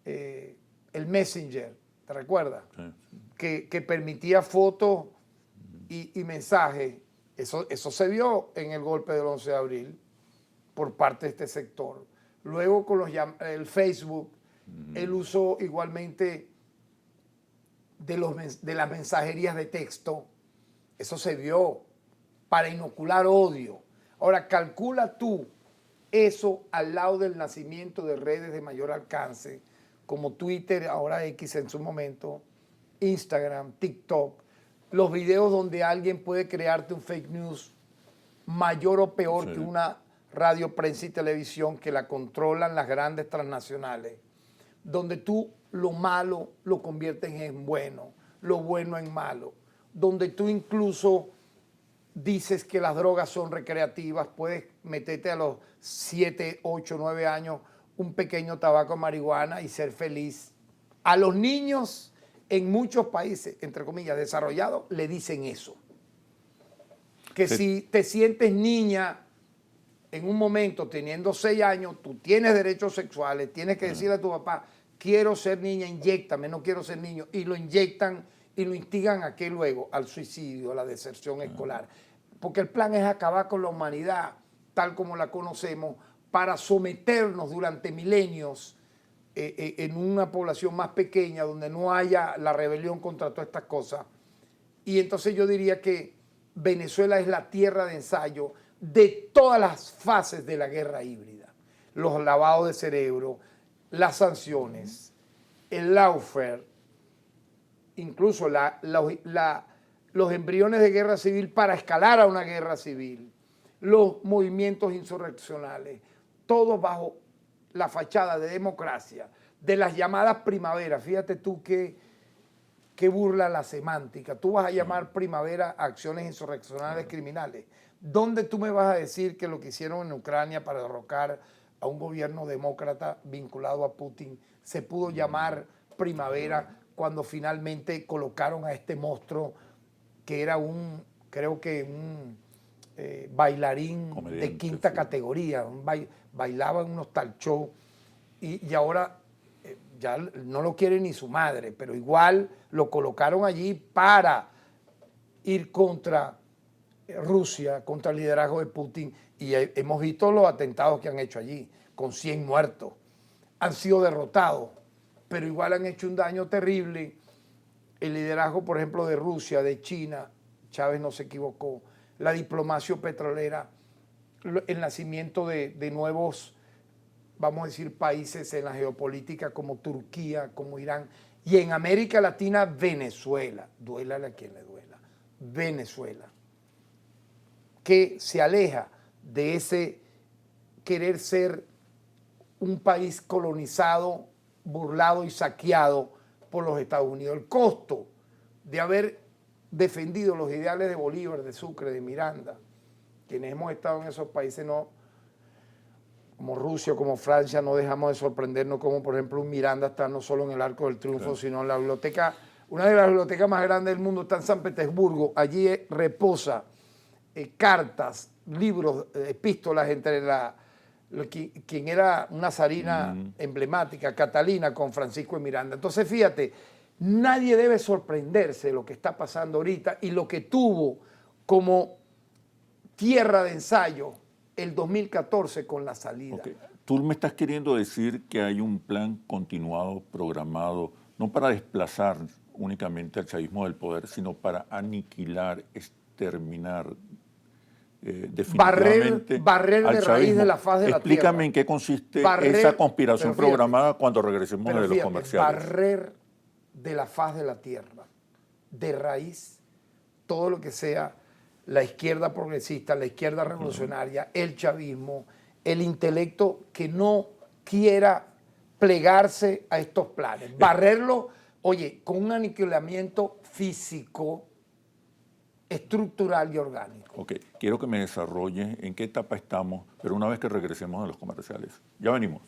el Messenger, ¿te recuerdas? Sí. Que permitía fotos y mensajes. Eso se vio en el golpe del 11 de abril por parte de este sector. Luego con el Facebook, el uso igualmente de las mensajerías de texto, eso se vio para inocular odio. Ahora, calcula tú eso al lado del nacimiento de redes de mayor alcance, como Twitter, ahora X en su momento, Instagram, TikTok, los videos donde alguien puede crearte un fake news mayor o peor que una radio, prensa y televisión que la controlan las grandes transnacionales, donde tú lo malo lo conviertes en bueno, lo bueno en malo, donde tú incluso dices que las drogas son recreativas, puedes meterte a los 7, 8, 9 años un pequeño tabaco de marihuana y ser feliz. A los niños en muchos países, entre comillas, desarrollados, le dicen eso. Que si te sientes niña en un momento teniendo 6 años, tú tienes derechos sexuales, tienes que decirle a tu papá quiero ser niña, inyéctame, no quiero ser niño, y lo inyectan y lo instigan a qué luego, al suicidio, a la deserción escolar. Porque el plan es acabar con la humanidad tal como la conocemos para someternos durante milenios en una población más pequeña donde no haya la rebelión contra todas estas cosas. Y entonces yo diría que Venezuela es la tierra de ensayo de todas las fases de la guerra híbrida. Los lavados de cerebro, las sanciones, el lawfare, incluso los embriones de guerra civil para escalar a una guerra civil, los movimientos insurreccionales, todo bajo la fachada de democracia, de las llamadas primaveras. Fíjate tú qué burla la semántica. Tú vas a llamar primavera a acciones insurreccionales criminales. ¿Dónde tú me vas a decir que lo que hicieron en Ucrania para derrocar a un gobierno demócrata vinculado a Putin se pudo llamar primavera cuando finalmente colocaron a este monstruo que era creo que un bailarín de quinta categoría, bailaba en unos talk show y ahora ya no lo quiere ni su madre, pero igual lo colocaron allí para ir contra Rusia, contra el liderazgo de Putin, y hemos visto los atentados que han hecho allí, con 100 muertos. Han sido derrotados, pero igual han hecho un daño terrible. El liderazgo, por ejemplo, de Rusia, de China, Chávez no se equivocó, la diplomacia petrolera, el nacimiento de nuevos, vamos a decir, países en la geopolítica como Turquía, como Irán, y en América Latina, Venezuela, duélale a quien le duela, Venezuela, que se aleja de ese querer ser un país colonizado, burlado y saqueado por los Estados Unidos. El costo de haber defendido los ideales de Bolívar, de Sucre, de Miranda, quienes hemos estado en esos países, no, como Rusia, como Francia, no dejamos de sorprendernos como, por ejemplo, un Miranda está no solo en el Arco del Triunfo, sino en la biblioteca, una de las bibliotecas más grandes del mundo está en San Petersburgo. Allí reposa cartas, libros, epístolas entre quien era una zarina emblemática, Catalina, con Francisco de Miranda. Entonces, fíjate, nadie debe sorprenderse de lo que está pasando ahorita y lo que tuvo como tierra de ensayo el 2014 con la salida. Okay. Tú me estás queriendo decir que hay un plan continuado, programado, no para desplazar únicamente al chavismo del poder, sino para aniquilar, exterminar, definitivamente barrer de raíz de la faz de la tierra. Explícame en qué consiste esa conspiración programada cuando regresemos de los comerciales. Barrer de la faz de la tierra, de raíz, todo lo que sea la izquierda progresista, la izquierda revolucionaria, el chavismo, el intelecto que no quiera plegarse a estos planes. Barrerlo, oye, con un aniquilamiento físico, estructural y orgánico. Ok, quiero que me desarrolle en qué etapa estamos, pero una vez que regresemos de los comerciales. Ya venimos.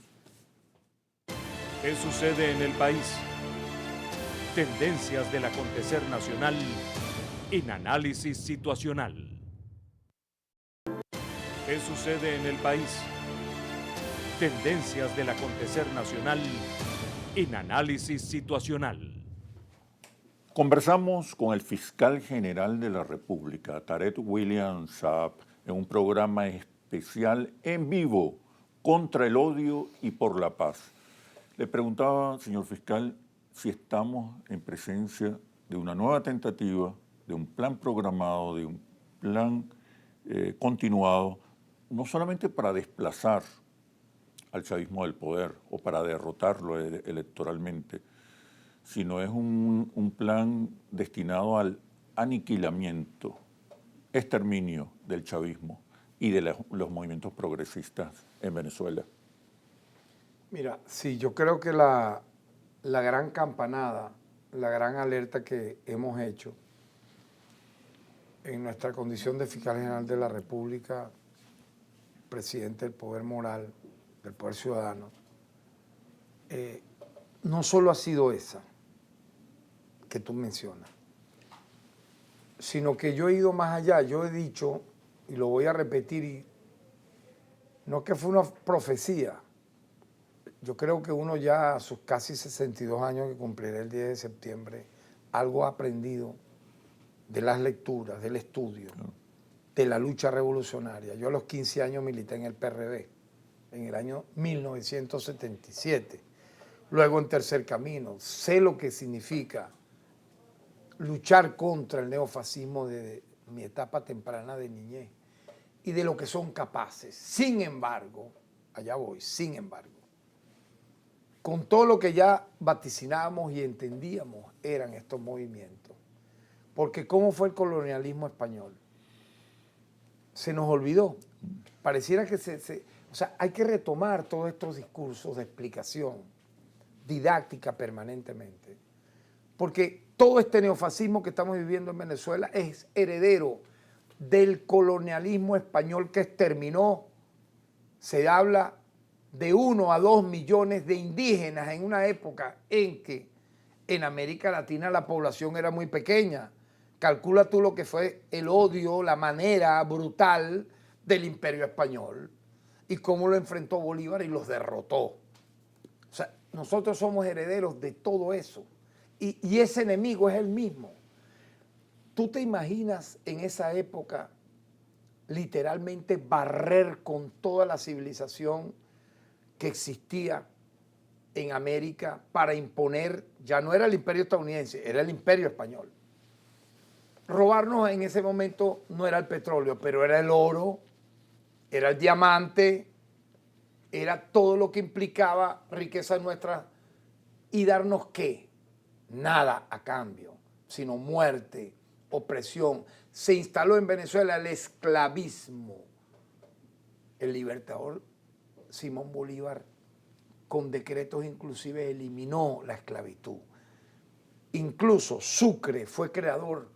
¿Qué sucede en el país? Tendencias del acontecer nacional en análisis situacional. ¿Qué sucede en el país? Tendencias del acontecer nacional en análisis situacional. Conversamos con el fiscal general de la República, Tarek William Saab, en un programa especial en vivo contra el odio y por la paz. Le preguntaba, señor fiscal, si estamos en presencia de una nueva tentativa, de un plan programado, de un plan continuado, no solamente para desplazar al chavismo del poder o para derrotarlo electoralmente, sino es un plan destinado al aniquilamiento, exterminio del chavismo y de los movimientos progresistas en Venezuela. Mira, sí, yo creo que la gran campanada, la gran alerta que hemos hecho en nuestra condición de fiscal general de la República, presidente del poder moral, del poder ciudadano, no solo ha sido esa que tú mencionas, sino que yo he ido más allá. Yo he dicho, y lo voy a repetir, y no que fue una profecía, yo creo que uno ya a sus casi 62 años que cumplirá el 10 de septiembre, algo ha aprendido de las lecturas, del estudio, de la lucha revolucionaria. Yo a los 15 años milité en el PRD, en el año 1977, luego en Tercer Camino. Sé lo que significa luchar contra el neofascismo de mi etapa temprana de niñez y de lo que son capaces. Sin embargo, allá voy, sin embargo, con todo lo que ya vaticinábamos y entendíamos eran estos movimientos. Porque ¿cómo fue el colonialismo español? Se nos olvidó. Pareciera que o sea, hay que retomar todos estos discursos de explicación didáctica permanentemente. Porque todo este neofascismo que estamos viviendo en Venezuela es heredero del colonialismo español que exterminó. Se habla de 1 a 2 millones de indígenas en una época en que en América Latina la población era muy pequeña. Calcula tú lo que fue el odio, la manera brutal del Imperio Español y cómo lo enfrentó Bolívar y los derrotó. O sea, nosotros somos herederos de todo eso y ese enemigo es el mismo. ¿Tú te imaginas en esa época literalmente barrer con toda la civilización que existía en América para imponer? Ya no era el imperio estadounidense, era el imperio español. Robarnos en ese momento no era el petróleo, pero era el oro, era el diamante, era todo lo que implicaba riqueza nuestra. ¿Y darnos qué? Nada a cambio, sino muerte, opresión. Se instaló en Venezuela el esclavismo. El libertador Simón Bolívar, con decretos inclusive, eliminó la esclavitud. Incluso Sucre fue creador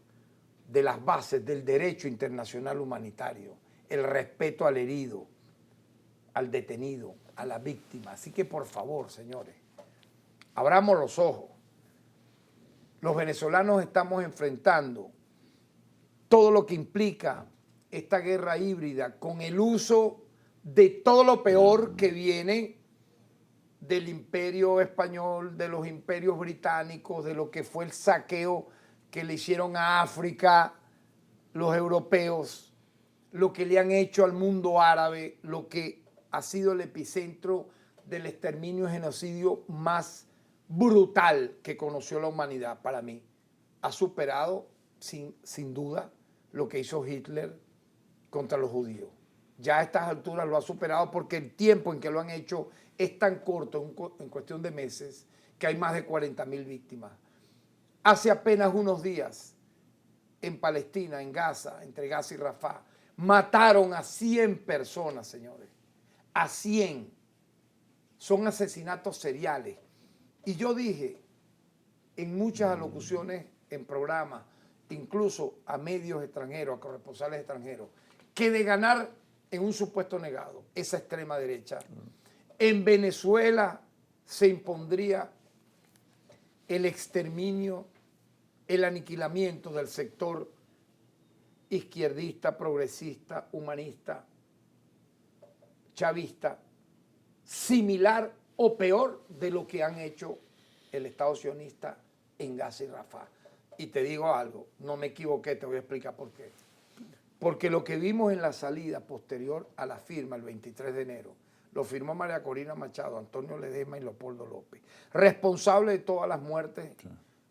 de las bases del derecho internacional humanitario, el respeto al herido, al detenido, a la víctima. Así que por favor, señores, abramos los ojos. Los venezolanos estamos enfrentando todo lo que implica esta guerra híbrida con el uso de todo lo peor que viene del imperio español, de los imperios británicos, de lo que fue el saqueo que le hicieron a África los europeos, lo que le han hecho al mundo árabe, lo que ha sido el epicentro del exterminio y genocidio más brutal que conoció la humanidad para mí. Ha superado, sin duda, lo que hizo Hitler contra los judíos. Ya a estas alturas lo ha superado porque el tiempo en que lo han hecho es tan corto, en cuestión de meses, que hay más de 40.000 víctimas. Hace apenas unos días, en Palestina, en Gaza, entre Gaza y Rafah, mataron a 100 personas, señores. A 100. Son asesinatos seriales. Y yo dije en muchas alocuciones en programas, incluso a medios extranjeros, a corresponsales extranjeros, que de ganar en un supuesto negado esa extrema derecha, en Venezuela se impondría el exterminio, el aniquilamiento del sector izquierdista, progresista, humanista, chavista, similar o peor de lo que han hecho el Estado sionista en Gaza y Rafah. Y te digo algo, no me equivoqué, te voy a explicar por qué. Porque lo que vimos en la salida posterior a la firma el 23 de enero, lo firmó María Corina Machado, Antonio Ledesma y Leopoldo López, responsable de todas las muertes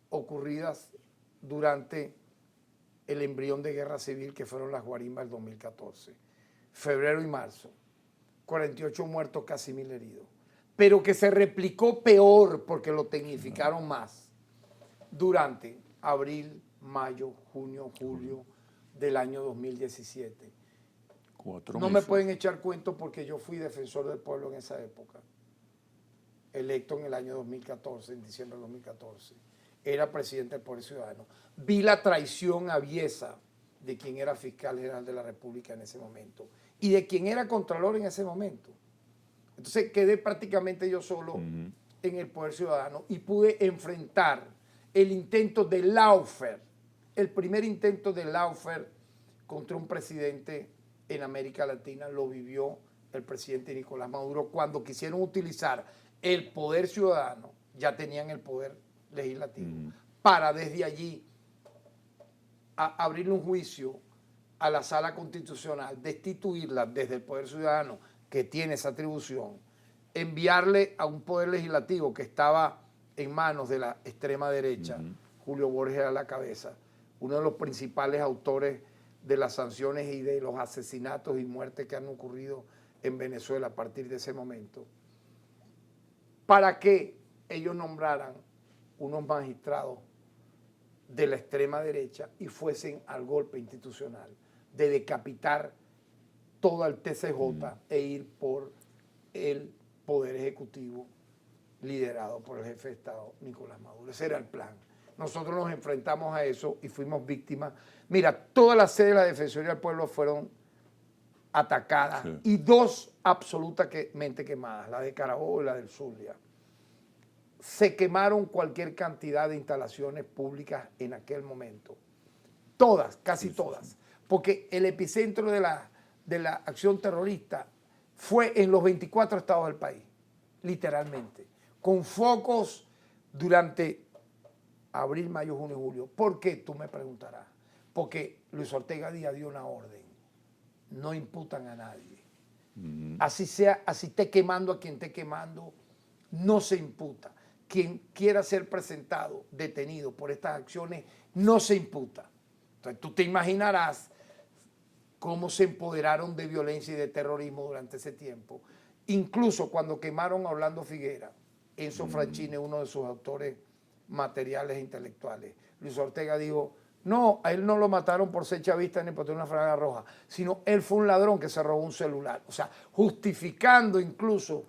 ocurridas durante el embrión de guerra civil que fueron las guarimbas del 2014. Febrero y marzo, 48 muertos, casi 1.000 heridos. Pero que se replicó peor porque lo tecnificaron más durante abril, mayo, junio, julio del año 2017. No me pueden echar cuento porque yo fui defensor del pueblo en esa época, electo en el año 2014, en diciembre del 2014. Era presidente del Poder Ciudadano. Vi la traición aviesa de quien era fiscal general de la República en ese momento y de quien era contralor en ese momento. Entonces quedé prácticamente yo solo en el Poder Ciudadano y pude enfrentar el intento de lawfare, el primer intento de lawfare contra un presidente en América Latina lo vivió el presidente Nicolás Maduro cuando quisieron utilizar el poder ciudadano, ya tenían el poder legislativo, para desde allí abrirle un juicio a la Sala Constitucional, destituirla desde el Poder Ciudadano, que tiene esa atribución, enviarle a un Poder Legislativo que estaba en manos de la extrema derecha, Julio Borges a la cabeza, uno de los principales autores de las sanciones y de los asesinatos y muertes que han ocurrido en Venezuela a partir de ese momento, para que ellos nombraran unos magistrados de la extrema derecha y fuesen al golpe institucional de decapitar todo el TCJ e ir por el Poder Ejecutivo liderado por el jefe de Estado, Nicolás Maduro. Ese era el plan. Nosotros nos enfrentamos a eso y fuimos víctimas. Mira, todas las sedes de la Defensoría del Pueblo fueron atacadas y 2 absolutamente quemadas, la de Carabobo y la del Zulia. Se quemaron cualquier cantidad de instalaciones públicas en aquel momento. Todas, casi todas. Porque el epicentro de la acción terrorista fue en los 24 estados del país, literalmente, con focos durante abril, mayo, junio y julio. ¿Por qué? Tú me preguntarás. Porque Luis Ortega Díaz dio una orden. No imputan a nadie. Así sea, así esté quemando a quien esté quemando, no se imputa. Quien quiera ser presentado, detenido por estas acciones, no se imputa. Entonces tú te imaginarás cómo se empoderaron de violencia y de terrorismo durante ese tiempo. Incluso cuando quemaron a Orlando Figuera, Enzo Franchini, uno de sus autores materiales e intelectuales, Luis Ortega dijo, no, a él no lo mataron por ser chavista ni por tener una franja roja, sino él fue un ladrón que se robó un celular. O sea, justificando incluso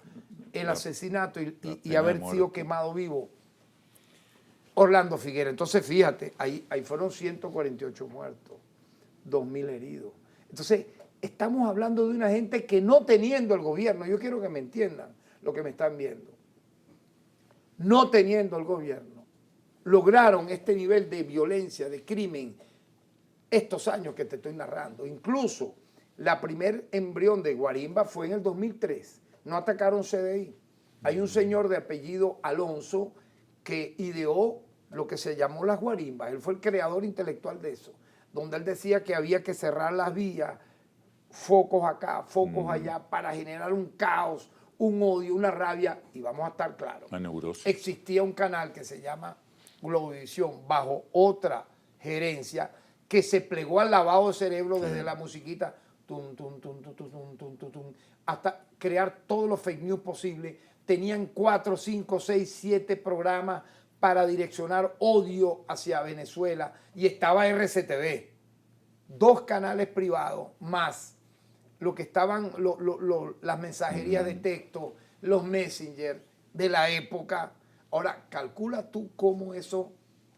el asesinato y haber sido quemado vivo Orlando Figuera. Entonces, fíjate, ahí fueron 148 muertos, 2.000 heridos. Entonces, estamos hablando de una gente que no teniendo el gobierno, yo quiero que me entiendan lo que me están viendo, no teniendo el gobierno, lograron este nivel de violencia, de crimen, estos años que te estoy narrando. Incluso la primer embrión de Guarimba fue en el 2003. No atacaron CDI. Hay un señor de apellido Alonso que ideó lo que se llamó las guarimbas. Él fue el creador intelectual de eso, donde él decía que había que cerrar las vías, focos acá, focos allá, para generar un caos, un odio, una rabia. Y vamos a estar claros, la neurosis. Existía un canal que se llama Globovisión, bajo otra gerencia, que se plegó al lavado de cerebro desde la musiquita, tum, tum, tum, tum, tum, tum, tum, tum, tum, hasta crear todos los fake news posibles. Tenían 4, 5, 6, 7 programas para direccionar odio hacia Venezuela y estaba RCTV, 2 canales privados más lo que estaban las mensajerías de texto, los messenger de la época. Ahora, calcula tú cómo eso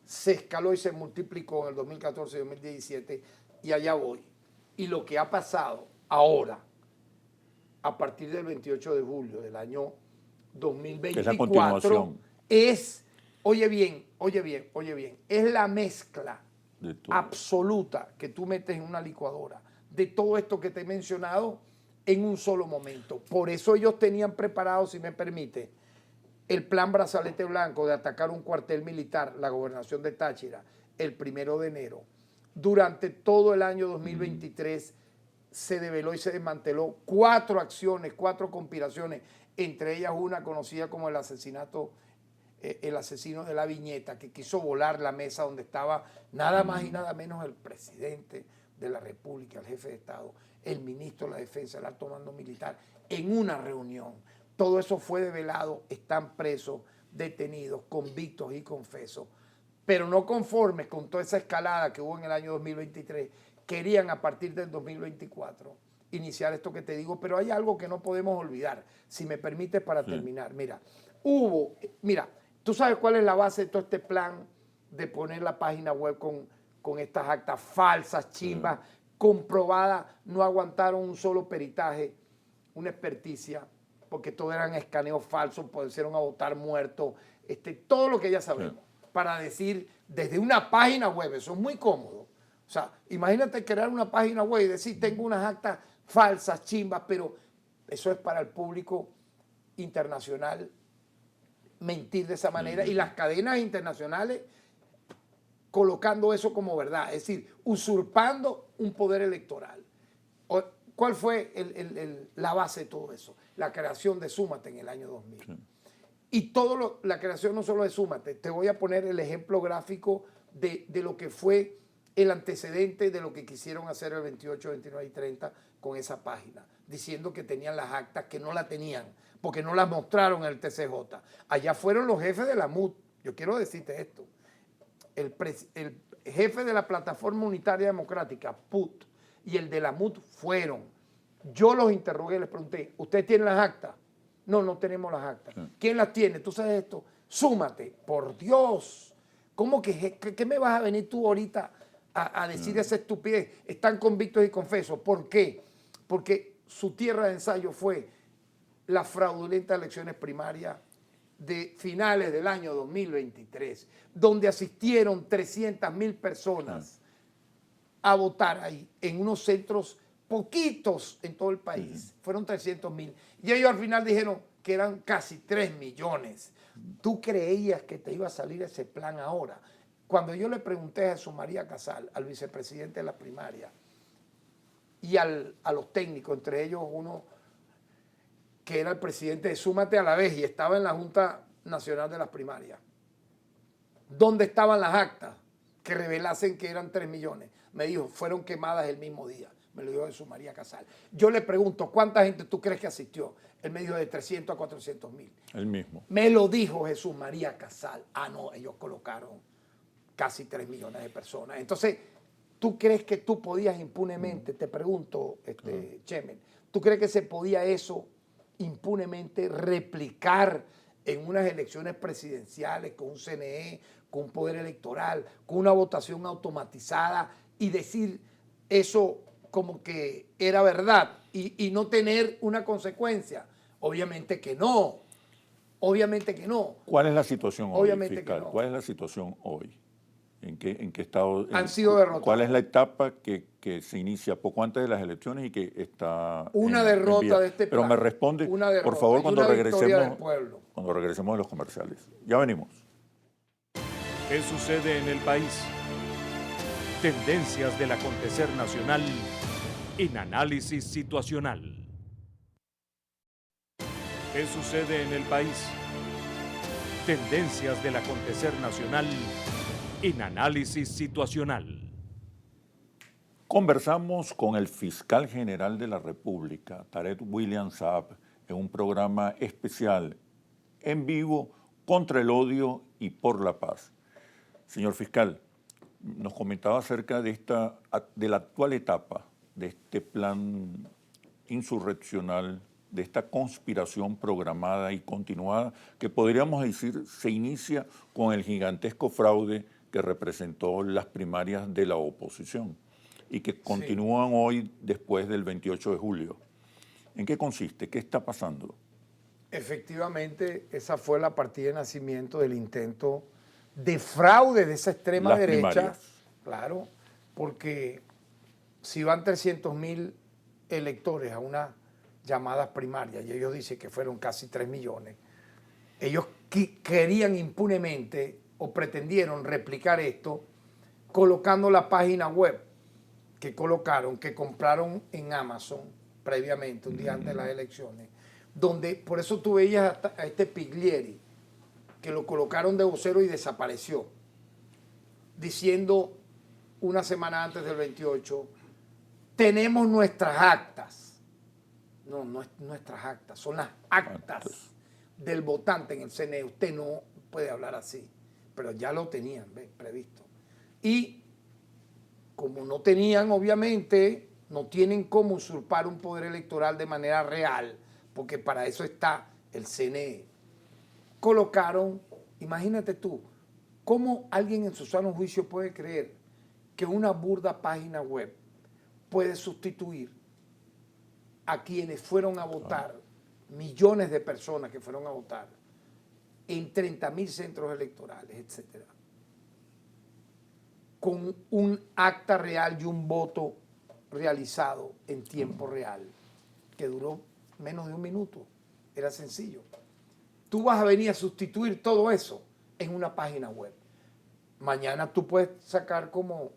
se escaló y se multiplicó en el 2014 y 2017 y allá voy. Y lo que ha pasado ahora, a partir del 28 de julio del año 2024, es la continuación. Oye bien, es la mezcla absoluta que tú metes en una licuadora de todo esto que te he mencionado en un solo momento. Por eso ellos tenían preparado, si me permite, el plan Brazalete Blanco de atacar un cuartel militar, la gobernación de Táchira, el 1 de enero. Durante todo el año 2023 se develó y se desmanteló 4 acciones, 4 conspiraciones, entre ellas una conocida como el asesino de la viñeta, que quiso volar la mesa donde estaba nada más y nada menos el presidente de la República, el jefe de Estado, el ministro de la Defensa, el alto mando militar, en una reunión. Todo eso fue develado, están presos, detenidos, convictos y confesos. Pero no conformes con toda esa escalada que hubo en el año 2023, querían a partir del 2024 iniciar esto que te digo, pero hay algo que no podemos olvidar, si me permites para terminar. Mira, ¿tú sabes cuál es la base de todo este plan de poner la página web con estas actas falsas, chimbas, comprobadas, no aguantaron un solo peritaje, una experticia, porque todo eran escaneos falsos, pusieron a votar muertos, todo lo que ya sabemos, para decir desde una página web, eso es muy cómodo. O sea, imagínate crear una página web y decir, tengo unas actas falsas, chimbas, pero eso es para el público internacional mentir de esa manera y las cadenas internacionales colocando eso como verdad, es decir, usurpando un poder electoral. ¿Cuál fue la base de todo eso? La creación de Súmate en el año 2000. Sí. Y la creación no solo de Súmate, te voy a poner el ejemplo gráfico de lo que fue el antecedente de lo que quisieron hacer el 28, 29 y 30 con esa página, diciendo que tenían las actas, que no la tenían, porque no las mostraron en el TCJ. Allá fueron los jefes de la MUD. Yo quiero decirte esto. El jefe de la Plataforma Unitaria Democrática, PUT, y el de la MUD fueron. Yo los interrogué y les pregunté, ¿ustedes tienen las actas? No, no tenemos las actas. Sí. ¿Quién las tiene? ¿Tú sabes esto? Súmate. Por Dios. ¿Cómo qué me vas a venir tú ahorita a decir esa estupidez? Están convictos y confesos. ¿Por qué? Porque su tierra de ensayo fue las fraudulentas elecciones primarias de finales del año 2023, donde asistieron 300,000 personas a votar ahí, en unos centros poquitos en todo el país. Fueron 300,000. Y ellos al final dijeron que eran casi 3 millones. ¿Tú creías que te iba a salir ese plan ahora? Cuando yo le pregunté a Jesús María Casal, al vicepresidente de la primaria, y a los técnicos, entre ellos uno que era el presidente de Súmate a la vez y estaba en la Junta Nacional de las Primarias, ¿dónde estaban las actas que revelasen que eran 3 millones? Me dijo, fueron quemadas el mismo día. Me lo dijo Jesús María Casal. Yo le pregunto, ¿cuánta gente tú crees que asistió? Él me dijo de 300 a 400,000. El mismo. Me lo dijo Jesús María Casal. Ah, no, ellos colocaron casi 3 millones de personas. Entonces, ¿tú crees que tú podías impunemente, te pregunto, Chemel, ¿tú crees que se podía eso impunemente replicar en unas elecciones presidenciales con un CNE, con un poder electoral, con una votación automatizada y decir eso como que era verdad y no tener una consecuencia? Obviamente que no. Obviamente que no. ¿Cuál es la situación hoy, Obviamente fiscal? Que no. ¿Cuál es la situación hoy? ¿En qué estado? Han sido derrotados. ¿Cuál es la etapa que se inicia poco antes de las elecciones y que está una derrota de este plan? Pero me responde, por favor, cuando regresemos de los comerciales. Ya venimos. ¿Qué sucede en el país? Tendencias del acontecer nacional en análisis situacional. ¿Qué sucede en el país? Tendencias del acontecer nacional en análisis situacional. Conversamos con el fiscal general de la República, Tarek William Saab, en un programa especial en vivo contra el odio y por la paz. Señor fiscal, nos comentaba acerca de la actual etapa de este plan insurreccional, de esta conspiración programada y continuada, que podríamos decir se inicia con el gigantesco fraude que representó las primarias de la oposición y que continúan hoy después del 28 de julio. ¿En qué consiste? ¿Qué está pasando? Efectivamente, esa fue la partida de nacimiento del intento de fraude de esa extrema derecha. Primarias. Claro, porque si van 300,000 electores a unas llamadas primarias y ellos dicen que fueron casi 3 millones, ellos querían impunemente o pretendieron replicar esto colocando la página web que compraron en Amazon previamente, un día antes de las elecciones, donde por eso tú veías a este Piglieri, que lo colocaron de vocero y desapareció, diciendo una semana antes del 28, tenemos nuestras actas. No es nuestras actas, son las actas del votante en el CNE. Usted no puede hablar así, pero ya lo tenían previsto. Y como no tenían, obviamente, no tienen cómo usurpar un poder electoral de manera real, porque para eso está el CNE. Colocaron, imagínate tú, ¿cómo alguien en su sano juicio puede creer que una burda página web puede sustituir a quienes fueron a votar, millones de personas que fueron a votar, en 30,000 centros electorales, etcétera, con un acta real y un voto realizado en tiempo real, que duró menos de un minuto? Era sencillo. tú vas a venir a sustituir todo eso en una página web. Mañana tú puedes sacar como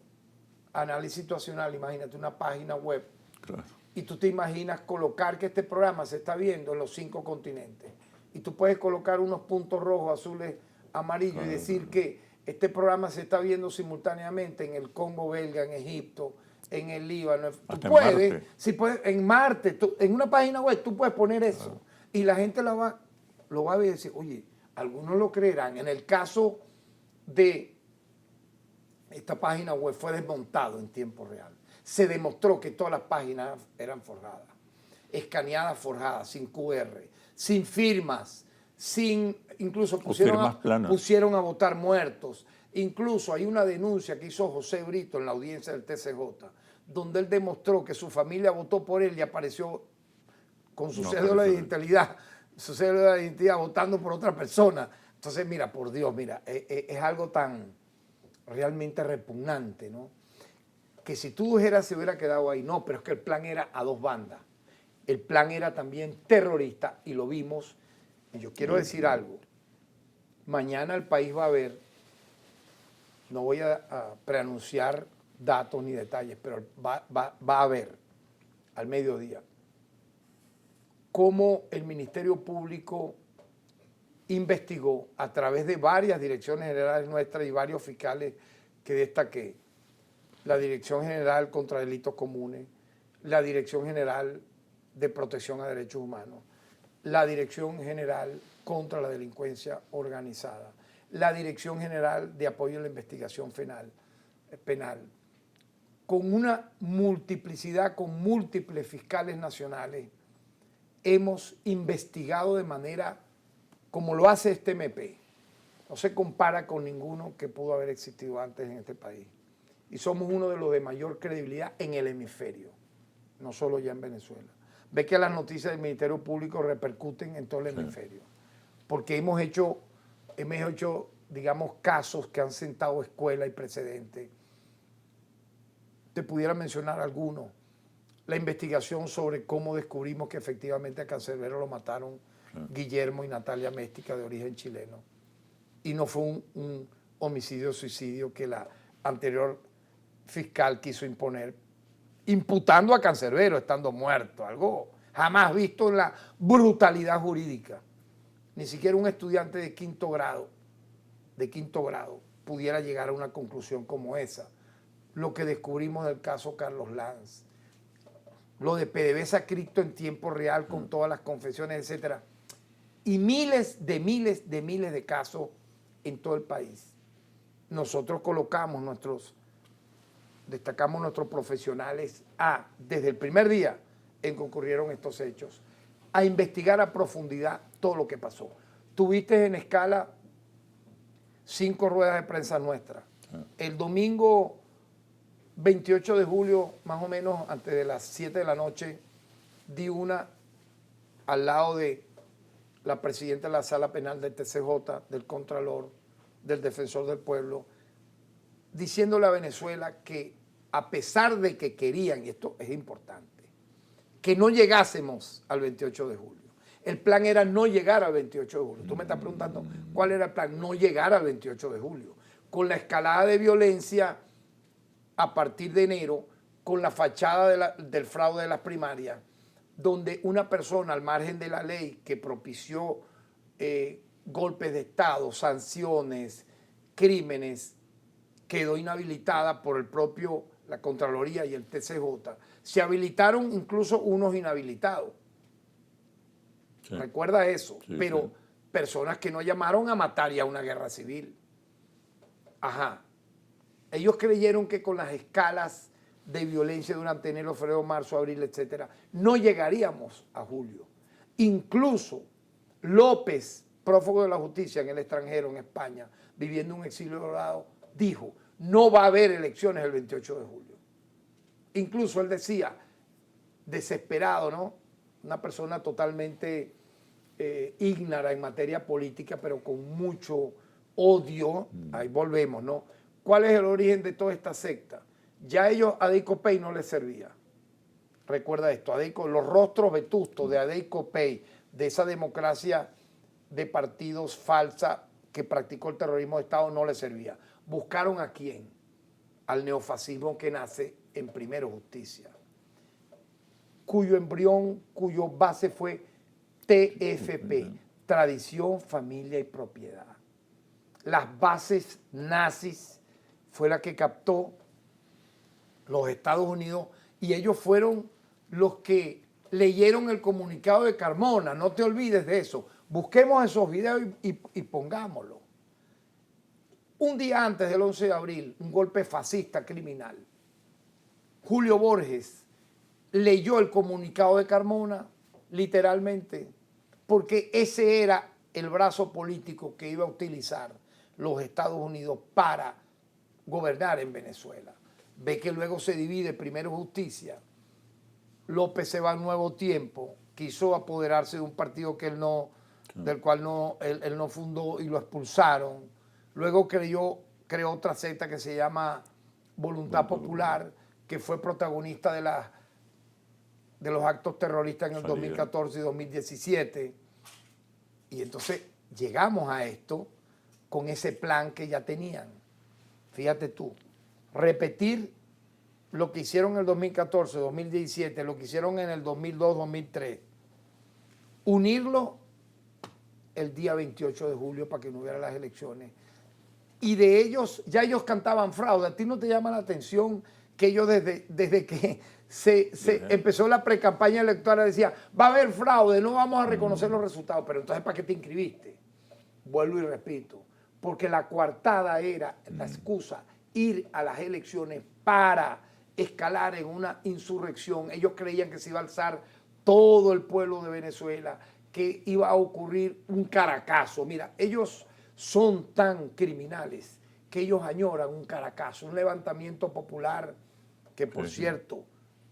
análisis situacional, imagínate una página web. Claro. Y tú te imaginas colocar que este programa se está viendo en los 5 continentes. Y tú puedes colocar unos puntos rojos, azules, amarillos y decir que este programa se está viendo simultáneamente en el Congo belga, en Egipto, en el Líbano. Tú puedes, Marte. si puedes, en Marte, en una página web tú puedes poner eso. Y la gente lo va a ver y decir, oye, algunos lo creerán. En el caso de esta página web fue desmontado en tiempo real. Se demostró que todas las páginas eran forjadas, escaneadas, forjadas, sin QR, sin firmas, incluso pusieron a votar muertos. Incluso hay una denuncia que hizo José Brito en la audiencia del TCJ, donde él demostró que su familia votó por él y apareció con su cédula de identidad, votando por otra persona. Entonces, mira, por Dios, mira, es algo tan realmente repugnante, ¿no? Que si tú dijeras se hubiera quedado ahí. No, pero es que el plan era a 2 bandas. El plan era también terrorista y lo vimos. Y yo quiero decir algo. Mañana el país va a ver, no voy a preanunciar datos ni detalles, pero va a ver al mediodía cómo el Ministerio Público investigó a través de varias direcciones generales nuestras y varios fiscales que destaqué. La Dirección General contra Delitos Comunes, la Dirección General de Protección a Derechos Humanos, la Dirección General contra la Delincuencia Organizada, la Dirección General de Apoyo a la Investigación Penal, con una multiplicidad, con múltiples fiscales nacionales, hemos investigado de manera como lo hace este MP. No se compara con ninguno que pudo haber existido antes en este país. Y somos uno de los de mayor credibilidad en el hemisferio, no solo ya en Venezuela. Ve que las noticias del Ministerio Público repercuten en todo el hemisferio, porque hemos hecho, digamos, casos que han sentado escuela y precedentes. Te pudiera mencionar algunos. La investigación sobre cómo descubrimos que efectivamente a Cancerbero lo mataron Guillermo y Natalia Méstica, de origen chileno. Y no fue un homicidio-suicidio que la anterior fiscal quiso imponer, imputando a Cancerbero estando muerto, algo jamás visto en la brutalidad jurídica. Ni siquiera un estudiante de quinto grado pudiera llegar a una conclusión como esa. Lo que descubrimos del caso Carlos Lanz, lo de PDVSA cripto en tiempo real con todas las confesiones, etcétera, y miles de casos en todo el país. Nosotros destacamos nuestros profesionales desde el primer día en que ocurrieron estos hechos, a investigar a profundidad todo lo que pasó. Tuviste en escala 5 ruedas de prensa nuestras. El domingo 28 de julio, más o menos antes de las 7 de la noche, di una al lado de la presidenta de la Sala Penal del TCJ, del Contralor, del Defensor del Pueblo, diciéndole a Venezuela que a pesar de que querían, y esto es importante, que no llegásemos al 28 de julio. El plan era no llegar al 28 de julio. Tú me estás preguntando cuál era el plan, no llegar al 28 de julio. Con la escalada de violencia a partir de enero, con la fachada del fraude de las primarias, donde una persona al margen de la ley que propició golpes de Estado, sanciones, crímenes, quedó inhabilitada por la Contraloría y el TCJ. Se habilitaron incluso unos inhabilitados. Sí. Recuerda eso. Sí, pero sí. Personas que no llamaron a matar y a una guerra civil. Ajá. Ellos creyeron que con las escalas de violencia durante enero, febrero, marzo, abril, etcétera, no llegaríamos a julio. Incluso López, prófugo de la justicia en el extranjero, en España, viviendo un exilio dorado, dijo, no va a haber elecciones el 28 de julio. Incluso él decía, desesperado, ¿no? Una persona totalmente ígnara en materia política, pero con mucho odio. Ahí volvemos, ¿no? ¿Cuál es el origen de toda esta secta? Ya a Adey Copey no les servía. Recuerda esto, los rostros vetustos de Adey Copey, de esa democracia de partidos falsa que practicó el terrorismo de Estado no le servía. ¿Buscaron a quién? Al neofascismo que nace en Primero Justicia, cuyo embrión, cuyo base fue TFP, Tradición, Familia y Propiedad. Las bases nazis fue la que captó los Estados Unidos y ellos fueron los que leyeron el comunicado de Carmona. No te olvides de eso. Busquemos esos videos y pongámoslo. Un día antes del 11 de abril, un golpe fascista criminal. Julio Borges leyó el comunicado de Carmona, literalmente, porque ese era el brazo político que iba a utilizar los Estados Unidos para gobernar en Venezuela. Ve que luego se divide Primero Justicia. López se va al Nuevo Tiempo, quiso apoderarse de un partido que del cual él no fundó y lo expulsaron. Luego creó otra secta que se llama Voluntad Popular, que fue protagonista de los actos terroristas en el 2014 y 2017. Y entonces llegamos a esto con ese plan que ya tenían. Fíjate tú, repetir lo que hicieron en el 2014, 2017, lo que hicieron en el 2002, 2003, unirlo el día 28 de julio para que no hubiera las elecciones. Y de ellos, ya ellos cantaban fraude. ¿A ti no te llama la atención que ellos desde que se empezó la precampaña electoral decían, va a haber fraude, no vamos a reconocer los resultados? Pero entonces, ¿para qué te inscribiste? Vuelvo y repito, porque la coartada era la excusa, ir a las elecciones para escalar en una insurrección. Ellos creían que se iba a alzar todo el pueblo de Venezuela, que iba a ocurrir un Caracazo. Mira, ellos son tan criminales que ellos añoran un Caracazo, un levantamiento popular que, por cierto,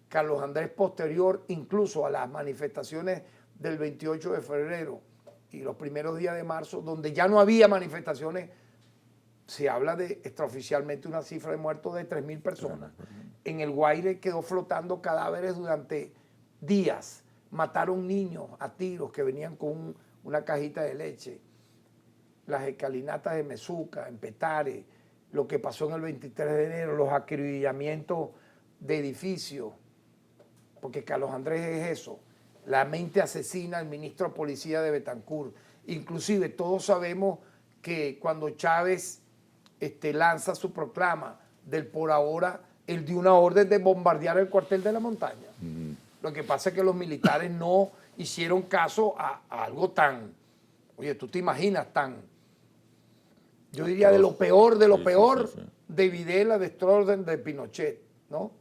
Carlos Andrés, posterior incluso a las manifestaciones del 28 de febrero y los primeros días de marzo, donde ya no había manifestaciones, se habla de extraoficialmente una cifra de muertos de 3.000 personas. En el Guaire quedó flotando cadáveres durante días. Mataron niños a tiros que venían con una cajita de leche. Las escalinatas de Mezuca, en Petare, lo que pasó en el 23 de enero, los acribillamientos de edificios, porque Carlos Andrés es eso, la mente asesina al ministro de Policía de Betancourt. Inclusive todos sabemos que cuando Chávez lanza su proclama del por ahora, él dio una orden de bombardear el cuartel de la montaña. Lo que pasa es que los militares no hicieron caso a algo tan, oye, tú te imaginas, yo diría de lo peor, de Videla, de Stroessner, de Pinochet, ¿no?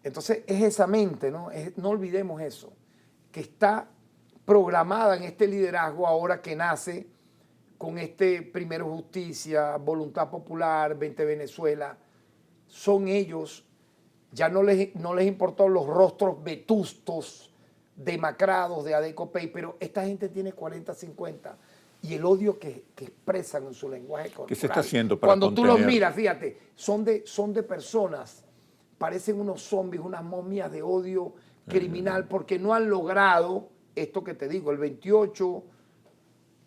Entonces es esa mente, ¿no? No olvidemos eso, que está programada en este liderazgo ahora que nace con este Primero Justicia, Voluntad Popular, 20 Venezuela. Son ellos, ya no les importó los rostros vetustos, demacrados de Adecopey, pero esta gente tiene 40, 50, y el odio que expresan en su lenguaje corporal. ¿Qué se está haciendo para Cuando contener? tú los miras, fíjate, son de personas, parecen unos zombies, unas momias de odio criminal, porque no han logrado esto que te digo. El 28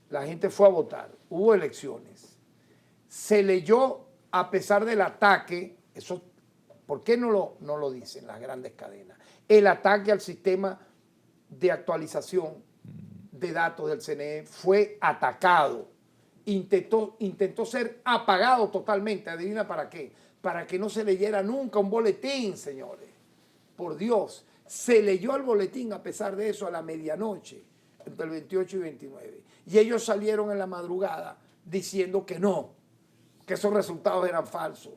la gente fue a votar, hubo elecciones, se leyó a pesar del ataque, eso, ¿por qué no lo dicen las grandes cadenas? El ataque al sistema de actualización de datos del CNE fue atacado, intentó ser apagado totalmente. ¿Adivina para qué? Para que no se leyera nunca un boletín, señores. Por Dios, se leyó el boletín a pesar de eso a la medianoche, entre el 28 y 29. Y ellos salieron en la madrugada diciendo que no, que esos resultados eran falsos.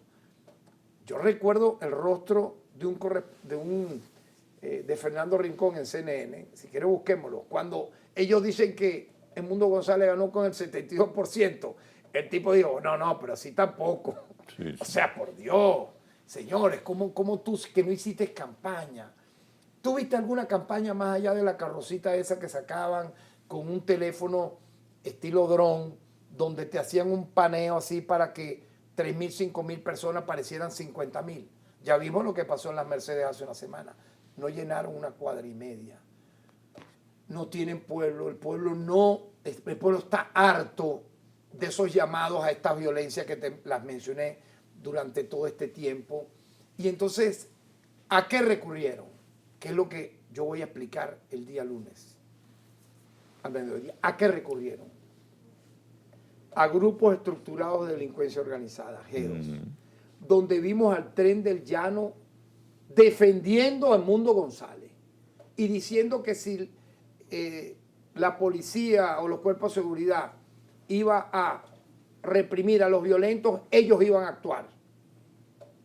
Yo recuerdo el rostro de Fernando Rincón en CNN, si quieres busquémoslo, cuando ellos dicen que Edmundo González ganó con el 72%, el tipo dijo, no, pero así tampoco. Sí. O sea, por Dios, señores, ¿cómo tú que no hiciste campaña? ¿Tú viste alguna campaña más allá de la carrocita esa que sacaban con un teléfono estilo dron, donde te hacían un paneo así para que 3.000, 5.000 personas parecieran 50.000? Ya vimos lo que pasó en las Mercedes hace una semana. No llenaron una cuadra y media. no tienen pueblo, el pueblo está harto de esos llamados a estas violencias que las mencioné durante todo este tiempo. Y entonces, ¿a qué recurrieron? Que es lo que yo voy a explicar el día lunes, al mediodía. ¿A qué recurrieron? A grupos estructurados de delincuencia organizada, G2, donde vimos al Tren del Llano defendiendo a Mundo González y diciendo que si la policía o los cuerpos de seguridad iba a reprimir a los violentos, ellos iban a actuar.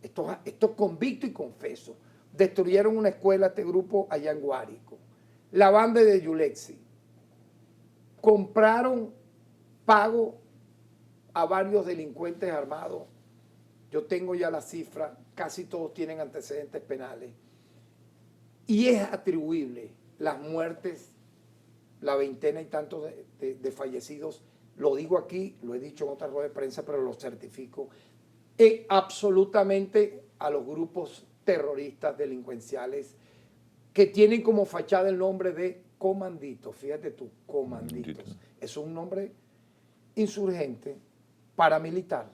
Esto es convicto y confeso. Destruyeron una escuela, este grupo, allá en Guárico. La banda de Yulexi. Compraron pago a varios delincuentes armados. Yo tengo ya la cifra, casi todos tienen antecedentes penales. Y es atribuible las muertes, la veintena y tantos de fallecidos, lo digo aquí, lo he dicho en otras ruedas de prensa, pero lo certifico, absolutamente a los grupos terroristas delincuenciales que tienen como fachada el nombre de comanditos. Fíjate tú, comanditos. Es un nombre insurgente, paramilitar.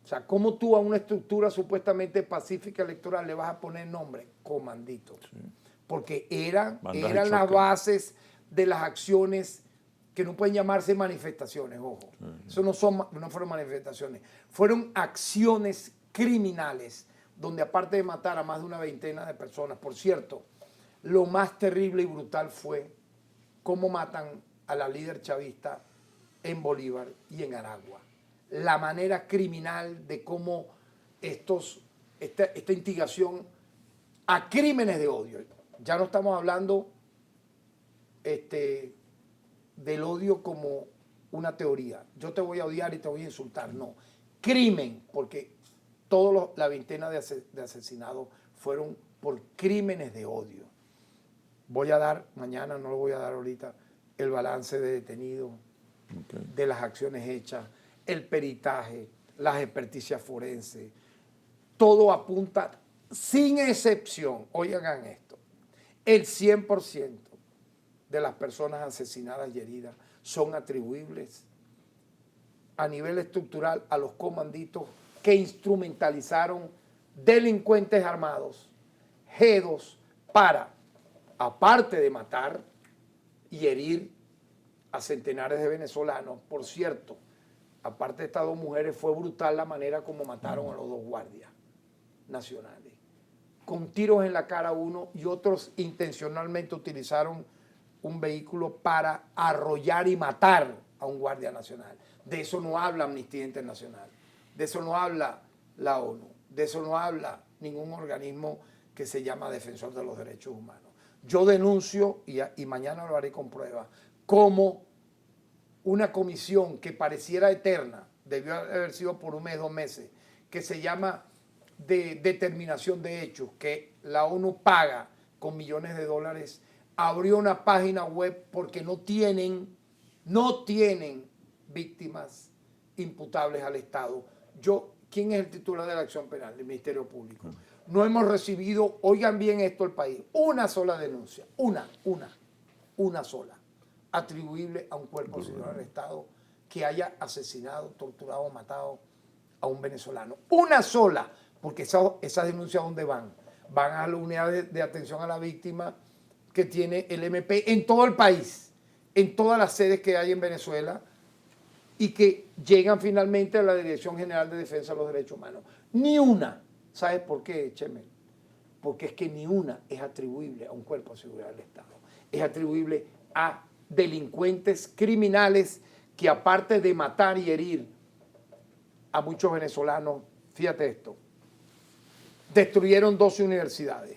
O sea, ¿cómo tú a una estructura supuestamente pacífica electoral le vas a poner nombre? Comanditos. Sí. Porque eran las bases de las acciones que no pueden llamarse manifestaciones, ojo. Eso no fueron manifestaciones. Fueron acciones criminales donde, aparte de matar a más de una veintena de personas, por cierto, lo más terrible y brutal fue cómo matan a la líder chavista en Bolívar y en Aragua. La manera criminal de cómo esta instigación a crímenes de odio. Ya no estamos hablando del odio como una teoría. Yo te voy a odiar y te voy a insultar. No. Crimen, porque la veintena de asesinados fueron por crímenes de odio. Voy a dar, mañana, no lo voy a dar ahorita, el balance de detenidos, de las acciones hechas, el peritaje, las experticias forenses. Todo apunta, sin excepción, oigan esto, el 100% de las personas asesinadas y heridas son atribuibles a nivel estructural a los comanditos que instrumentalizaron delincuentes armados, G2, para, aparte de matar y herir a centenares de venezolanos. Por cierto, aparte de estas dos mujeres, fue brutal la manera como mataron a los dos guardias nacionales, con tiros en la cara uno, y otros intencionalmente utilizaron un vehículo para arrollar y matar a un guardia nacional. De eso no habla Amnistía Internacional, de eso no habla la ONU, de eso no habla ningún organismo que se llama Defensor de los Derechos Humanos. Yo denuncio, y mañana lo haré con pruebas, como una comisión que pareciera eterna, debió haber sido por un mes, 2 meses, que se llama de determinación de hechos, que la ONU paga con millones de dólares, abrió una página web porque no tienen víctimas imputables al Estado. ¿Quién es el titular de la acción penal? El Ministerio Público. No hemos recibido, oigan bien esto el país, una sola denuncia, una sola, atribuible a un cuerpo ciudadano del Estado que haya asesinado, torturado o matado a un venezolano. Una sola, porque esas denuncias ¿dónde van? Van a la unidad de atención a la víctima que tiene el MP en todo el país, en todas las sedes que hay en Venezuela, y que llegan finalmente a la Dirección General de Defensa de los Derechos Humanos. Ni una. ¿Sabes por qué, Chemel? Porque es que ni una es atribuible a un cuerpo de seguridad del Estado. Es atribuible a delincuentes criminales que, aparte de matar y herir a muchos venezolanos, fíjate esto, destruyeron 12 universidades,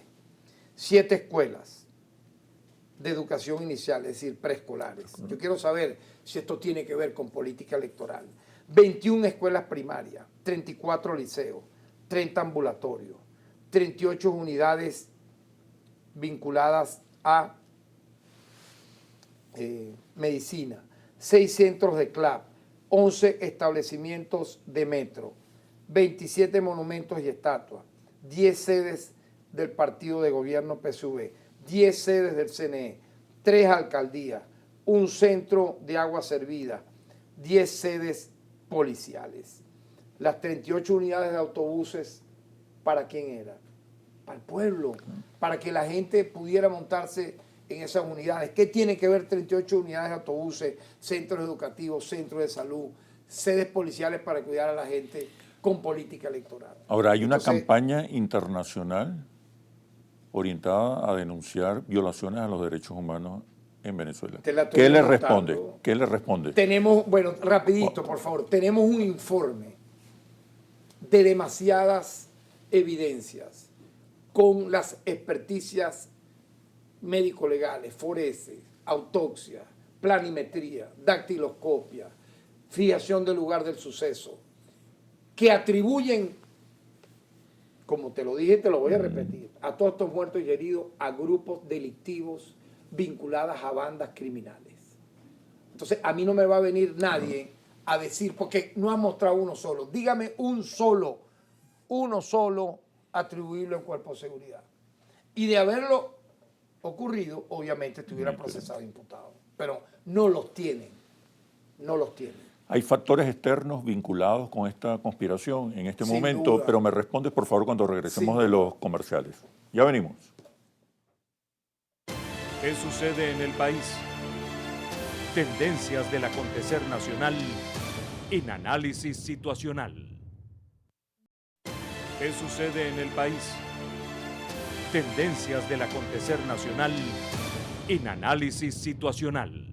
7 escuelas de educación inicial, es decir, preescolares. Yo quiero saber si esto tiene que ver con política electoral. 21 escuelas primarias, 34 liceos, 30 ambulatorios, 38 unidades vinculadas a medicina, 6 centros de CLAP, 11 establecimientos de metro, 27 monumentos y estatuas, 10 sedes del partido de gobierno PSV, 10 sedes del CNE, 3 alcaldías, un centro de agua servida, 10 sedes policiales. Las 38 unidades de autobuses, ¿para quién era? Para el pueblo, para que la gente pudiera montarse en esas unidades. ¿Qué tiene que ver 38 unidades de autobuses, centros educativos, centros de salud, sedes policiales para cuidar a la gente con política electoral? Ahora, hay una campaña internacional orientada a denunciar violaciones a los derechos humanos en Venezuela. ¿Qué le responde? ¿Qué le responde? Tenemos, bueno, rapidito, por favor, tenemos un informe de demasiadas evidencias con las experticias médico-legales, forenses, autopsia, planimetría, dactiloscopia, fijación del lugar del suceso, que atribuyen, como te lo dije, te lo voy a repetir, a todos estos muertos y heridos a grupos delictivos vinculados a bandas criminales. Entonces, a mí no me va a venir nadie a decir, porque no ha mostrado uno solo, dígame uno solo atribuirlo al cuerpo de seguridad. Y de haberlo ocurrido, obviamente estuviera procesado e imputado. Pero no los tienen, no los tienen. Hay factores externos vinculados con esta conspiración en este momento, duda. pero me respondes por favor cuando regresemos de los comerciales. Ya venimos. ¿Qué sucede en el país? Tendencias del acontecer nacional en análisis situacional. ¿Qué sucede en el país? Tendencias del acontecer nacional en análisis situacional.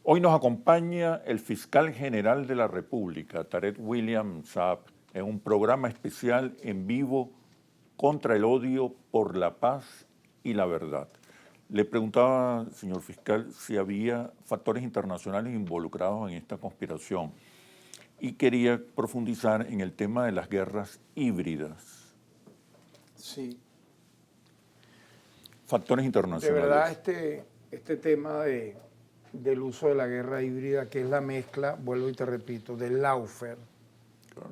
Hoy nos acompaña el fiscal general de la República, Tarek William Saab, en un programa especial en vivo contra el odio por la paz y la verdad. Le preguntaba, señor fiscal, si había factores internacionales involucrados en esta conspiración y quería profundizar en el tema de las guerras híbridas. Sí. Factores internacionales. De verdad, este tema del uso de la guerra híbrida, que es la mezcla, vuelvo y te repito, del lawfare,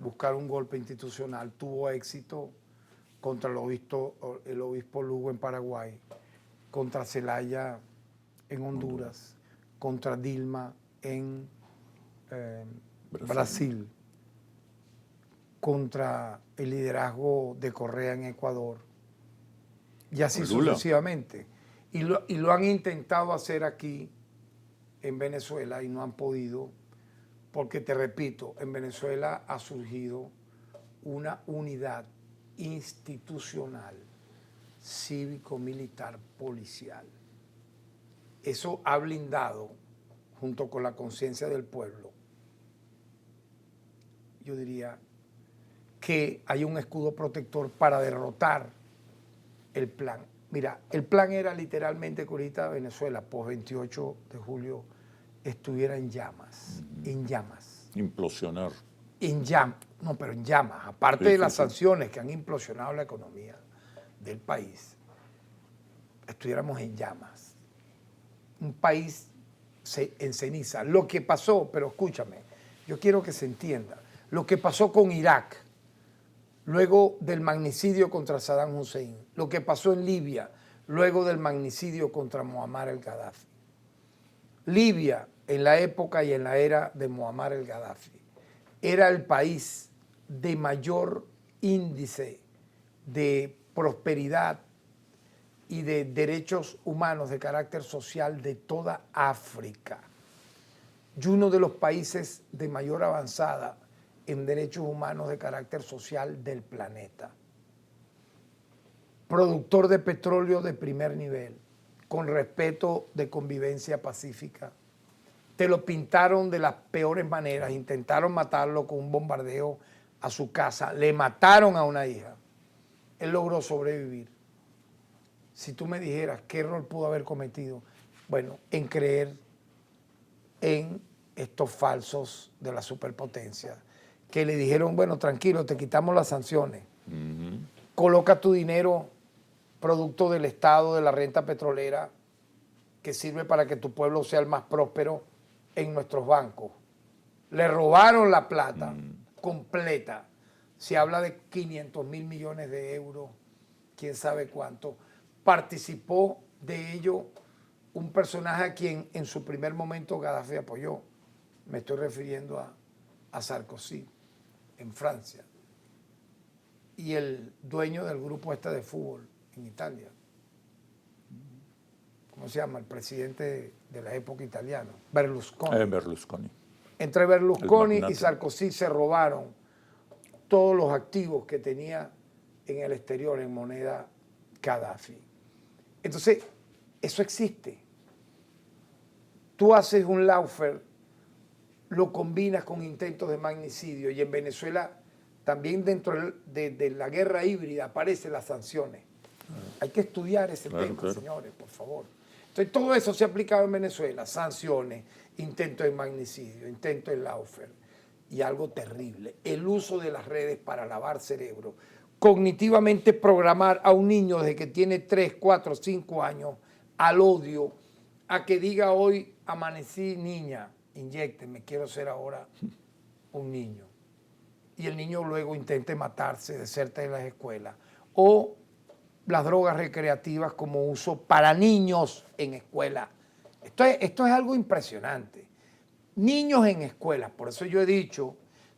buscar un golpe institucional, tuvo éxito contra el obispo Lugo en Paraguay, contra Zelaya en Honduras, contra Dilma en Brasil, contra el liderazgo de Correa en Ecuador, y así sucesivamente. Y lo han intentado hacer aquí en Venezuela y no han podido, porque te repito, en Venezuela ha surgido una unidad institucional, cívico-militar, policial. Eso ha blindado, junto con la conciencia del pueblo, yo diría que hay un escudo protector para derrotar el plan. Mira, el plan era literalmente que ahorita Venezuela, post 28 de julio, estuviera en llamas, en llamas. Implosionar. En llamas, no, pero en llamas. Aparte de las sanciones que han implosionado la economía del país, estuviéramos en llamas. Un país en ceniza. Lo que pasó, pero escúchame, yo quiero que se entienda, lo que pasó con Irak, luego del magnicidio contra Saddam Hussein, lo que pasó en Libia, luego del magnicidio contra Muammar el Gaddafi. Libia, en la época y en la era de Muammar el Gaddafi, era el país de mayor índice de prosperidad y de derechos humanos de carácter social de toda África. Y uno de los países de mayor avanzada en derechos humanos de carácter social del planeta. Productor de petróleo de primer nivel, con respeto de convivencia pacífica. Te lo pintaron de las peores maneras, intentaron matarlo con un bombardeo a su casa, le mataron a una hija. Él logró sobrevivir. Si tú me dijeras qué error pudo haber cometido, bueno, en creer en estos falsos de la superpotencia, que le dijeron, bueno, tranquilo, te quitamos las sanciones, coloca tu dinero producto del Estado, de la renta petrolera, que sirve para que tu pueblo sea el más próspero en nuestros bancos. Le robaron la plata completa. Se habla de 500.000 millones de euros, quién sabe cuánto. Participó de ellos un personaje a quien en su primer momento Gaddafi apoyó. Me estoy refiriendo a Sarkozy, en Francia, y el dueño del grupo este de fútbol en Italia. ¿Cómo se llama? El presidente de la época italiana, Berlusconi. Berlusconi. Entre Berlusconi y Sarkozy se robaron todos los activos que tenía en el exterior en moneda Gaddafi. Entonces, eso existe. Tú haces un lawfare, lo combinas con intentos de magnicidio, y en Venezuela también dentro de la guerra híbrida aparecen las sanciones. Hay que estudiar ese tema, señores, por favor. Entonces, todo eso se ha aplicado en Venezuela: sanciones, intentos de magnicidio, intentos de lawfare, y algo terrible: el uso de las redes para lavar cerebro, cognitivamente programar a un niño desde que tiene 3, 4, 5 años al odio, a que diga hoy amanecí niña, inyécteme, quiero ser ahora un niño. Y el niño luego intente matarse, deserte de las escuelas. O las drogas recreativas como uso para niños en escuela. Esto es algo impresionante. Niños en escuelas. Por eso yo he dicho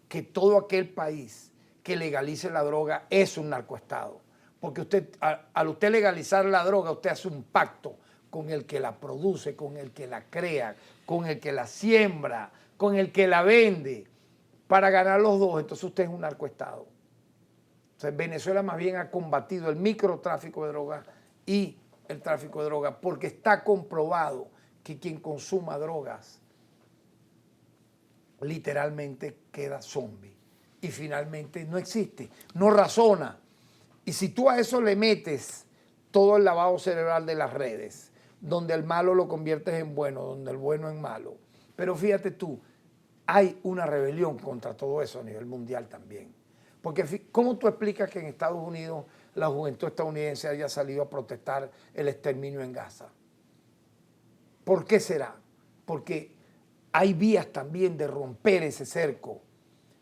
que todo aquel país que legalice la droga es un narcoestado. Porque usted, al usted legalizar la droga, usted hace un pacto con el que la produce, con el que la crea, con el que la siembra, con el que la vende, para ganar los dos. Entonces usted es un narcoestado. Entonces Venezuela más bien ha combatido el microtráfico de drogas y el tráfico de drogas, porque está comprobado que quien consuma drogas literalmente queda zombie y finalmente no existe, no razona. Y si tú a eso le metes todo el lavado cerebral de las redes, donde el malo lo conviertes en bueno, donde el bueno en malo. Pero fíjate tú, hay una rebelión contra todo eso a nivel mundial también. Porque ¿cómo tú explicas que en Estados Unidos la juventud estadounidense haya salido a protestar el exterminio en Gaza? ¿Por qué será? Porque hay vías también de romper ese cerco.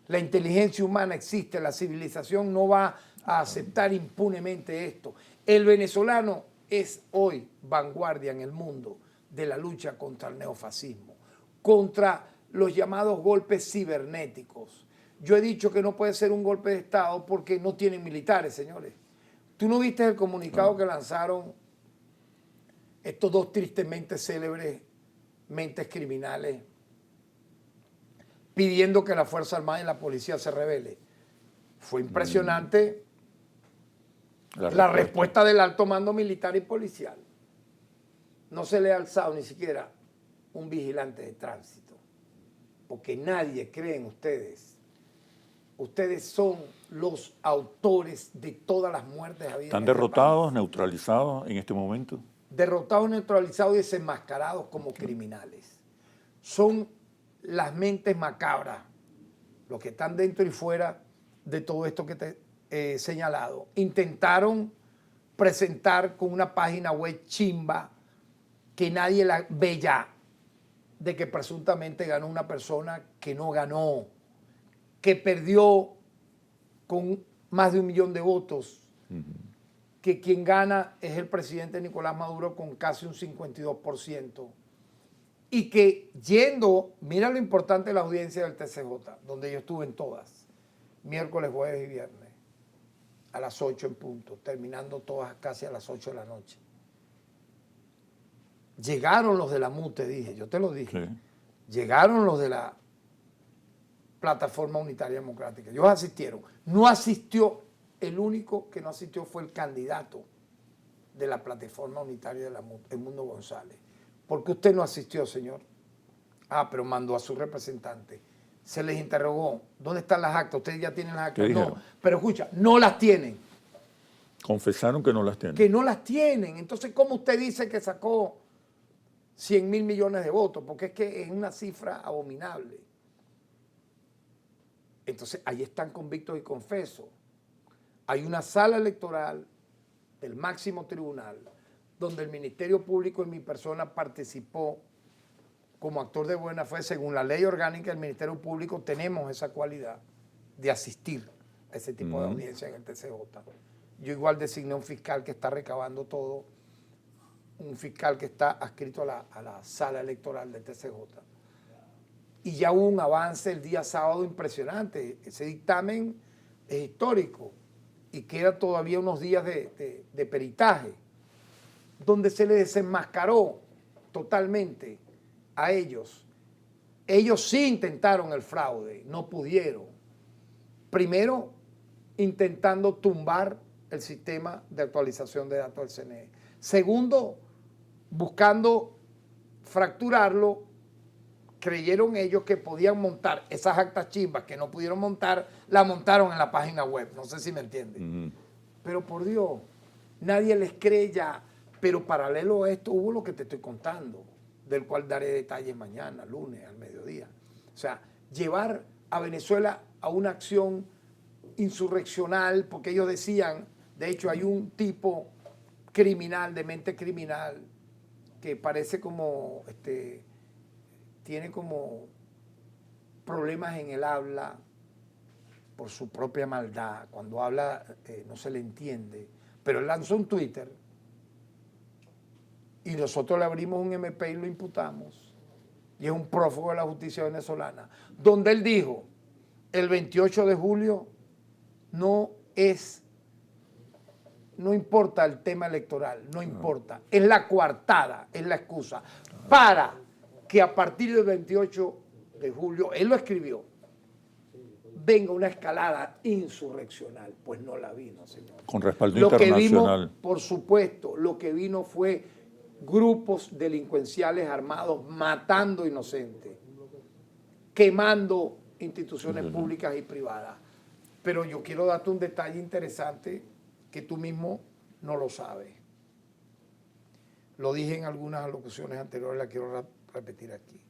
La inteligencia humana existe, la civilización no va a aceptar impunemente esto. El venezolano es hoy vanguardia en el mundo de la lucha contra el neofascismo, contra los llamados golpes cibernéticos. Yo he dicho que no puede ser un golpe de Estado porque no tienen militares, señores. ¿Tú no viste el comunicado que lanzaron estos dos tristemente célebres mentes criminales pidiendo que la Fuerza Armada y la policía se rebele? Fue impresionante la respuesta del alto mando militar y policial. No se le ha alzado ni siquiera un vigilante de tránsito, porque nadie cree en ustedes. Ustedes son los autores de todas las muertes habidas. ¿Están derrotados, neutralizados en este momento? Derrotados, neutralizados y desenmascarados como criminales. Son las mentes macabras, los que están dentro y fuera de todo esto que te he señalado. Intentaron presentar con una página web chimba que nadie la ve ya, de que presuntamente ganó una persona que no ganó, que perdió con más de 1 millón de votos, que quien gana es el presidente Nicolás Maduro con casi un 52%, y que yendo, mira lo importante de la audiencia del TCJ, donde yo estuve en todas, miércoles, jueves y viernes, a las 8 en punto, terminando todas casi a las 8 de la noche. Llegaron los de la MUTE, dije, yo te lo dije. Sí. Llegaron los de la Plataforma Unitaria Democrática. Ellos asistieron. No asistió, el único que no asistió fue el candidato de la Plataforma Unitaria de la MUTE, Edmundo González. ¿Por qué usted no asistió, señor? Ah, pero mandó a su representante. Se les interrogó, ¿dónde están las actas? ¿Ustedes ya tienen las actas? No, pero escucha, no las tienen. Confesaron que no las tienen. Que no las tienen. Entonces, ¿cómo usted dice que sacó 100.000 millones de votos? Porque es que es una cifra abominable. Entonces, ahí están convictos y confesos. Hay una sala electoral del máximo tribunal donde el Ministerio Público en mi persona participó como actor de buena fe. Según la ley orgánica del Ministerio Público tenemos esa cualidad de asistir a ese tipo de audiencia en el TCJ. Yo igual designé un fiscal que está recabando todo un fiscal que está adscrito a la sala electoral del TCJ. Y ya hubo un avance el día sábado impresionante. Ese dictamen es histórico y queda todavía unos días de peritaje, donde se le desenmascaró totalmente a ellos. Ellos sí intentaron el fraude, no pudieron. Primero, intentando tumbar el sistema de actualización de datos del CNE. Segundo, buscando fracturarlo, creyeron ellos que podían montar esas actas chimbas que no pudieron montar, la montaron en la página web. No sé si me entienden. Pero por Dios, nadie les cree ya. Pero paralelo a esto hubo lo que te estoy contando, del cual daré detalles mañana, lunes, al mediodía. O sea, llevar a Venezuela a una acción insurreccional, porque ellos decían, de hecho hay un tipo criminal, de mente criminal, que parece como, tiene como problemas en el habla por su propia maldad. Cuando habla no se le entiende, pero él lanzó un Twitter y nosotros le abrimos un MP y lo imputamos, y es un prófugo de la justicia venezolana, donde él dijo, el 28 de julio no importa el tema electoral, no importa, es la coartada, es la excusa, para que a partir del 28 de julio, él lo escribió, venga una escalada insurreccional. Pues no la vino, señor. Con respaldo lo internacional. Que vino, por supuesto, lo que vino fue grupos delincuenciales armados matando inocentes, quemando instituciones públicas y privadas. Pero yo quiero darte un detalle interesante que tú mismo no lo sabes. Lo dije en algunas alocuciones anteriores, la quiero repetir aquí.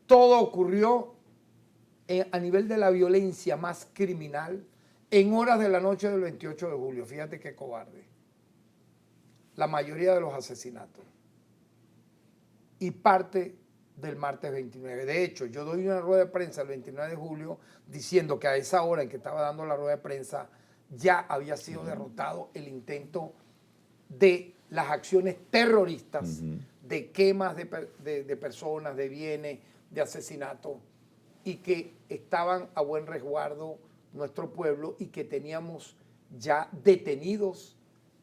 Todo ocurrió a nivel de la violencia más criminal en horas de la noche del 28 de julio. Fíjate qué cobarde. La mayoría de los asesinatos. Y parte del martes 29. De hecho, yo doy una rueda de prensa el 29 de julio diciendo que a esa hora en que estaba dando la rueda de prensa ya había sido derrotado el intento de las acciones terroristas, de quemas de personas, de bienes, de asesinatos, y que estaban a buen resguardo nuestro pueblo y que teníamos ya detenidos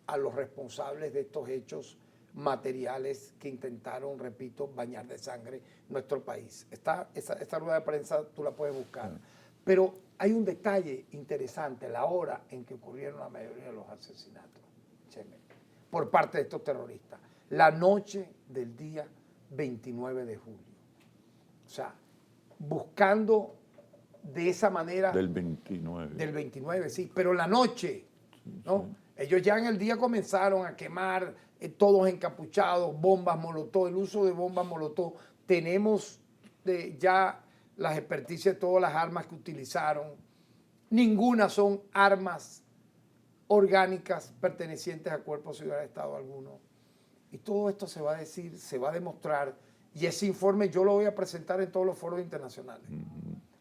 a los responsables de estos hechos materiales que intentaron, repito, bañar de sangre nuestro país. Esta rueda de prensa tú la puedes buscar. Pero hay un detalle interesante, la hora en que ocurrieron la mayoría de los asesinatos, por parte de estos terroristas. La noche del día 29 de julio. O sea, buscando de esa manera... Del 29. Del 29, sí, pero la noche, ¿no? Sí. Ellos ya en el día comenzaron a quemar, todos encapuchados, bombas molotov, el uso de bombas molotov. Tenemos ya las experticias de todas las armas que utilizaron. Ninguna son armas orgánicas pertenecientes a cuerpo civil de Estado alguno. Y todo esto se va a decir, se va a demostrar, y ese informe yo lo voy a presentar en todos los foros internacionales.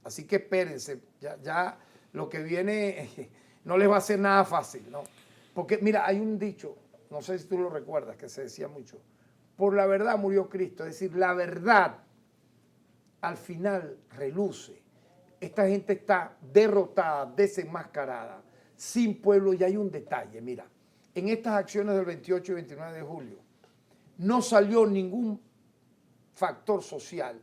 Así que espérense, ya lo que viene no les va a ser nada fácil, ¿no? Porque mira, hay un dicho, no sé si tú lo recuerdas, que se decía mucho, por la verdad murió Cristo, es decir, la verdad al final reluce. Esta gente está derrotada, desenmascarada, sin pueblo, y hay un detalle, mira, en estas acciones del 28 y 29 de julio no salió ningún factor social,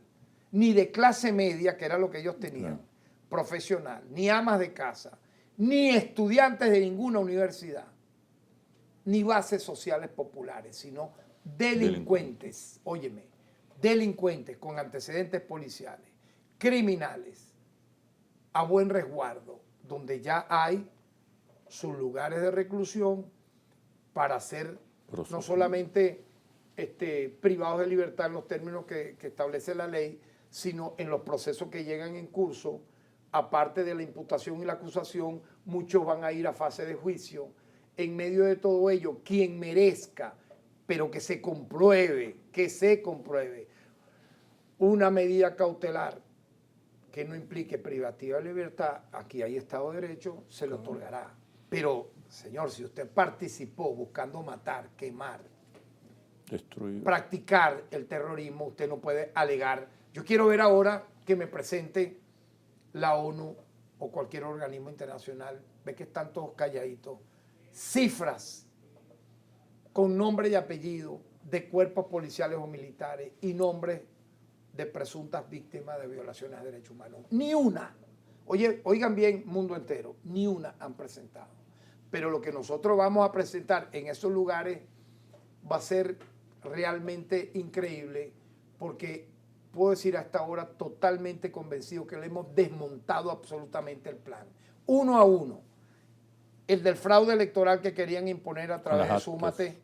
ni de clase media, que era lo que ellos tenían, profesional, ni amas de casa, ni estudiantes de ninguna universidad, ni bases sociales populares, sino delincuentes, óyeme, delincuentes con antecedentes policiales, criminales, a buen resguardo, donde ya hay sus lugares de reclusión para ser no solamente privados de libertad en los términos que establece la ley, sino en los procesos que llegan en curso, aparte de la imputación y la acusación, muchos van a ir a fase de juicio. En medio de todo ello, quien merezca, pero que se compruebe una medida cautelar que no implique privativa de libertad, aquí hay Estado de Derecho, se le otorgará. Pero, señor, si usted participó buscando matar, quemar, practicar el terrorismo, usted no puede alegar. Yo quiero ver ahora que me presente la ONU o cualquier organismo internacional, ve que están todos calladitos, cifras con nombre y apellido de cuerpos policiales o militares y nombres de presuntas víctimas de violaciones de derechos humanos. Ni una. Oye, oigan bien, mundo entero, ni una han presentado. Pero lo que nosotros vamos a presentar en esos lugares va a ser realmente increíble, porque puedo decir hasta ahora totalmente convencido que le hemos desmontado absolutamente el plan. Uno a uno. El del fraude electoral que querían imponer a través de Súmate,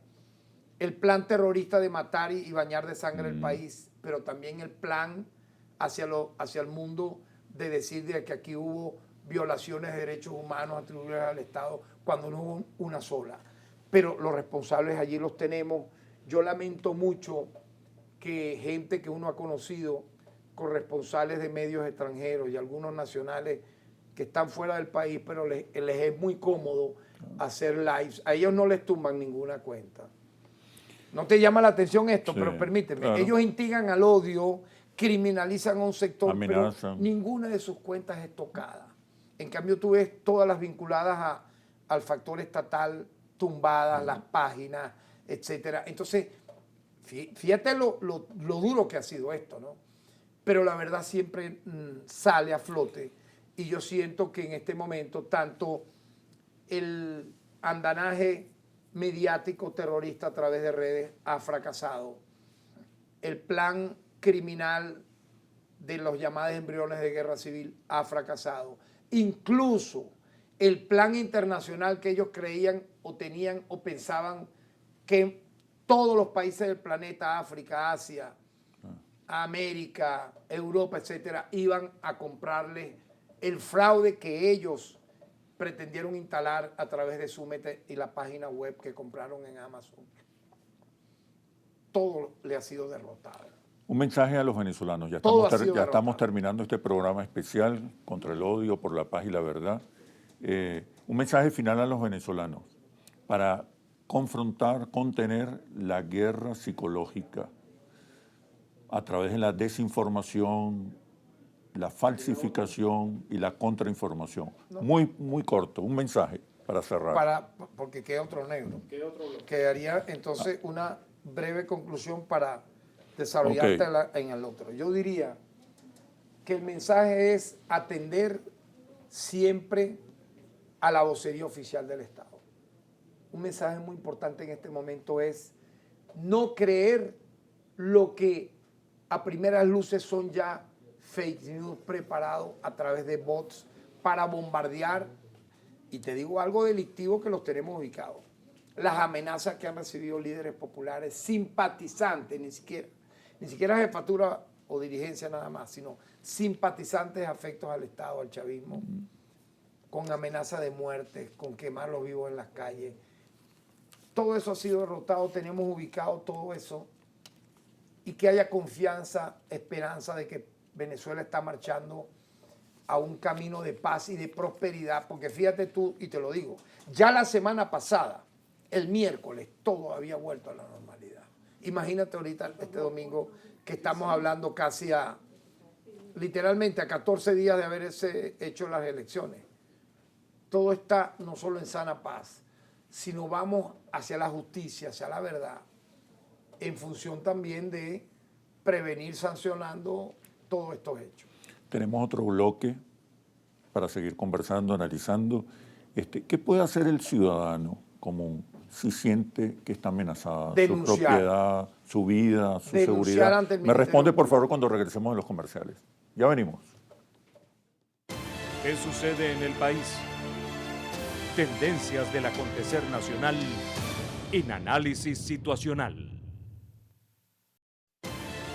el plan terrorista de matar y bañar de sangre el país, pero también el plan hacia el mundo de decir de que aquí hubo violaciones de derechos humanos atribuibles al Estado cuando no hubo una sola. Pero los responsables allí los tenemos. Yo lamento mucho que gente que uno ha conocido, corresponsales de medios extranjeros y algunos nacionales que están fuera del país, pero les es muy cómodo hacer lives. A ellos no les tumban ninguna cuenta. No te llama la atención esto, pero permíteme. Claro. Ellos instigan al odio, criminalizan a un sector, amenazan, pero ninguna de sus cuentas es tocada. En cambio, tú ves todas las vinculadas al factor estatal tumbadas, las páginas, etcétera. Entonces, fíjate lo duro que ha sido esto, ¿no? Pero la verdad siempre sale a flote, y yo siento que en este momento tanto el andanaje mediático terrorista a través de redes ha fracasado. El plan criminal de los llamados embriones de guerra civil ha fracasado. Incluso el plan internacional que ellos creían o tenían o pensaban que todos los países del planeta, África, Asia, América, Europa, etcétera, iban a comprarle el fraude que ellos pretendieron instalar a través de Súmate y la página web que compraron en Amazon. Todo le ha sido derrotado. Un mensaje a los venezolanos. Ya estamos terminando este programa especial contra el odio por la paz y la verdad. Un mensaje final a los venezolanos para confrontar, contener la guerra psicológica a través de la desinformación, la falsificación y la contrainformación. No. Muy corto, un mensaje para cerrar. Porque queda otro negro. Quedaría entonces una breve conclusión para desarrollarte en el otro. Yo diría que el mensaje es atender siempre a la vocería oficial del Estado. Un mensaje muy importante en este momento es no creer lo que a primeras luces son ya fake news preparados a través de bots para bombardear, y te digo algo delictivo que los tenemos ubicados. Las amenazas que han recibido líderes populares, simpatizantes, ni siquiera jefatura o dirigencia nada más, sino simpatizantes afectos al Estado, al chavismo, con amenaza de muerte, con quemarlos vivos en las calles. Todo eso ha sido derrotado, tenemos ubicado todo eso, y que haya confianza, esperanza de que Venezuela está marchando a un camino de paz y de prosperidad, porque fíjate tú, y te lo digo, ya la semana pasada, el miércoles, todo había vuelto a la normalidad. Imagínate ahorita, este domingo, que estamos hablando casi literalmente a 14 días de haberse hecho las elecciones. Todo está no solo en sana paz, sino vamos hacia la justicia, hacia la verdad, en función también de prevenir sancionando todos estos hechos. Tenemos otro bloque para seguir conversando, analizando. ¿Qué puede hacer el ciudadano común si siente que está amenazada su propiedad, su vida, su seguridad? Me responde, por favor, cuando regresemos de los comerciales. Ya venimos. ¿Qué sucede en el país? Tendencias del acontecer nacional en análisis situacional.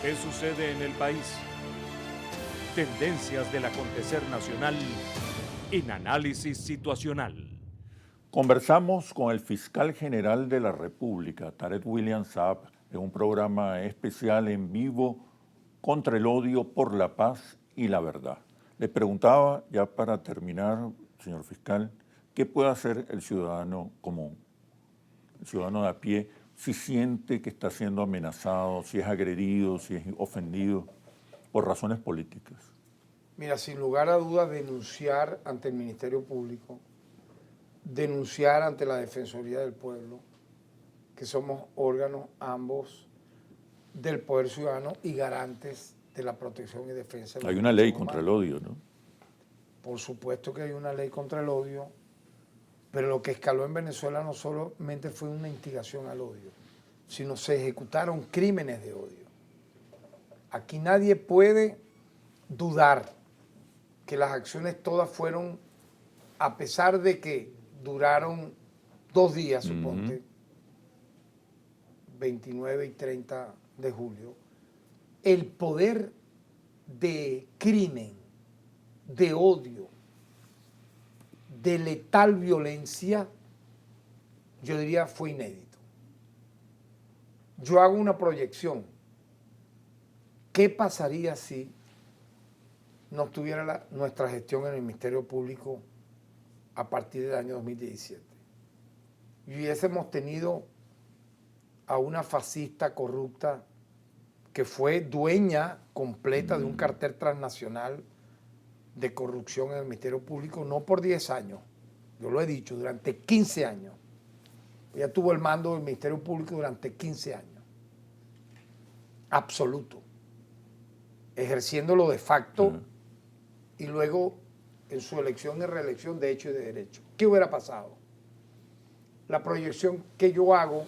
¿Qué sucede en el país? Tendencias del acontecer nacional en análisis situacional. Conversamos con el fiscal general de la República, Tarek William Saab, en un programa especial en vivo contra el odio por la paz y la verdad. Le preguntaba, ya para terminar, señor fiscal, ¿qué puede hacer el ciudadano común, el ciudadano de a pie, si siente que está siendo amenazado, si es agredido, si es ofendido por razones políticas? Mira, sin lugar a dudas, denunciar ante el Ministerio Público, denunciar ante la Defensoría del Pueblo, que somos órganos ambos del Poder Ciudadano y garantes de la protección y defensa. Hay una ley contra el odio, ¿no? Por supuesto que hay una ley contra el odio, pero lo que escaló en Venezuela no solamente fue una instigación al odio, sino se ejecutaron crímenes de odio. Aquí nadie puede dudar que las acciones todas fueron, a pesar de que duraron 2 días, suponte, 29 y 30 de julio, el poder de crimen, de odio, de letal violencia, yo diría fue inédito. Yo hago una proyección. ¿Qué pasaría si no tuviera nuestra gestión en el Ministerio Público a partir del año 2017? Y hubiésemos tenido a una fascista corrupta que fue dueña completa de un cartel transnacional de corrupción en el Ministerio Público, no por 10 años, yo lo he dicho, durante 15 años. Ella tuvo el mando del Ministerio Público durante 15 años. Absoluto. Ejerciéndolo de facto y luego en su elección y reelección de hecho y de derecho. ¿Qué hubiera pasado? La proyección que yo hago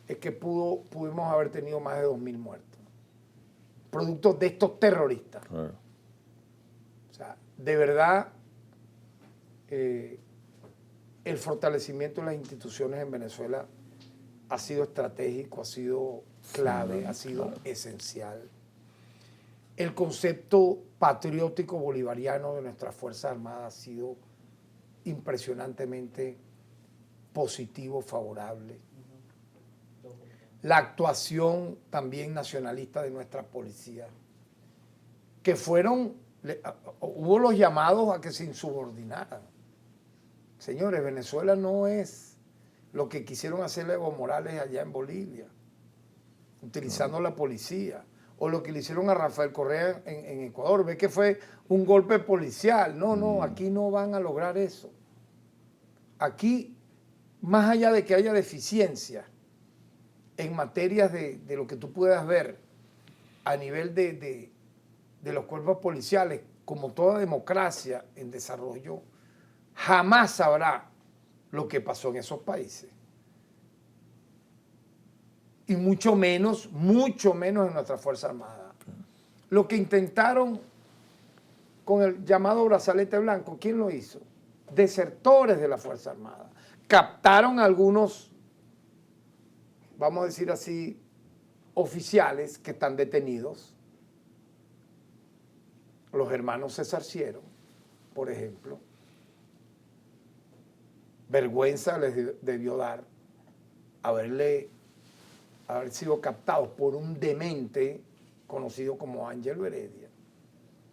es que pudimos haber tenido más de 2.000 muertos, producto de estos terroristas. Claro. O sea, de verdad, el fortalecimiento de las instituciones en Venezuela ha sido estratégico, ha sido clave, ha sido esencial. El concepto patriótico bolivariano de nuestras Fuerzas Armadas ha sido impresionantemente positivo, favorable. La actuación también nacionalista de nuestra policía, que hubo los llamados a que se insubordinaran. Señores, Venezuela no es lo que quisieron hacerle a Evo Morales allá en Bolivia, utilizando la policía, o lo que le hicieron a Rafael Correa en Ecuador. Ve que fue un golpe policial. No, aquí no van a lograr eso. Aquí, más allá de que haya deficiencia en materias de lo que tú puedas ver a nivel de los cuerpos policiales, como toda democracia en desarrollo, jamás sabrá lo que pasó en esos países. Y mucho menos en nuestra Fuerza Armada. Lo que intentaron con el llamado brazalete blanco, ¿quién lo hizo? Desertores de la Fuerza Armada. Captaron a algunos, vamos a decir así, oficiales que están detenidos. Los hermanos César Ciero, por ejemplo. Vergüenza les debió dar haber sido captados por un demente conocido como Ángelo Heredia,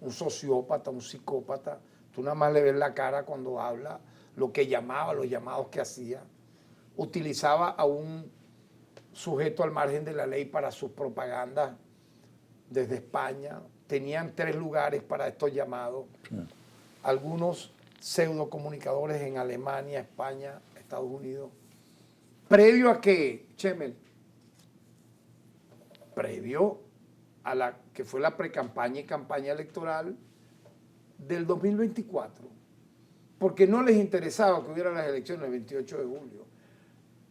un sociópata, un psicópata. Tú nada más le ves la cara cuando habla, lo que llamaba, los llamados que hacía. Utilizaba a un sujeto al margen de la ley para sus propagandas desde España. Tenían 3 lugares para estos llamados. Algunos pseudocomunicadores en Alemania, España, Estados Unidos. Previo a que, Chemel, previo a la que fue la precampaña y campaña electoral del 2024, porque no les interesaba que hubiera las elecciones el 28 de julio.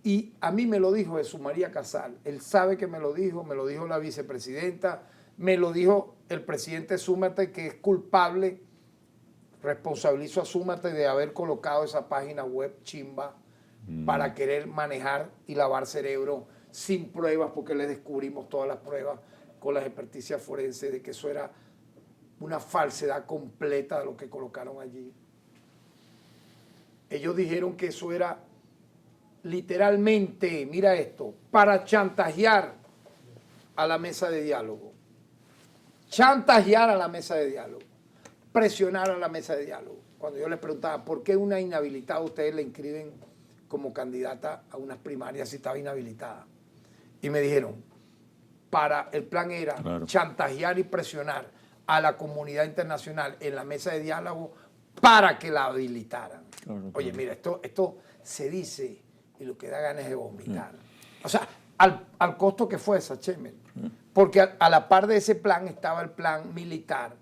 Y a mí me lo dijo Jesús María Casal, él sabe que me lo dijo la vicepresidenta, me lo dijo el presidente Zúñiga, que es culpable, responsabilizo a Zúñiga de haber colocado esa página web chimba para querer manejar y lavar cerebro sin pruebas, porque le descubrimos todas las pruebas con las experticias forenses de que eso era una falsedad completa de lo que colocaron allí. Ellos dijeron que eso era literalmente, mira esto, para chantajear a la mesa de diálogo. Chantajear a la mesa de diálogo. Presionar a la mesa de diálogo. Cuando yo les preguntaba, ¿por qué una inhabilitada ustedes la inscriben como candidata a unas primarias si estaba inhabilitada? Y me dijeron, el plan era chantajear y presionar a la comunidad internacional en la mesa de diálogo para que la habilitaran. Oye, mira, esto se dice y lo que da ganas es de vomitar. O sea, al costo que fue esa, Chemel. Porque a la par de ese plan estaba el plan militar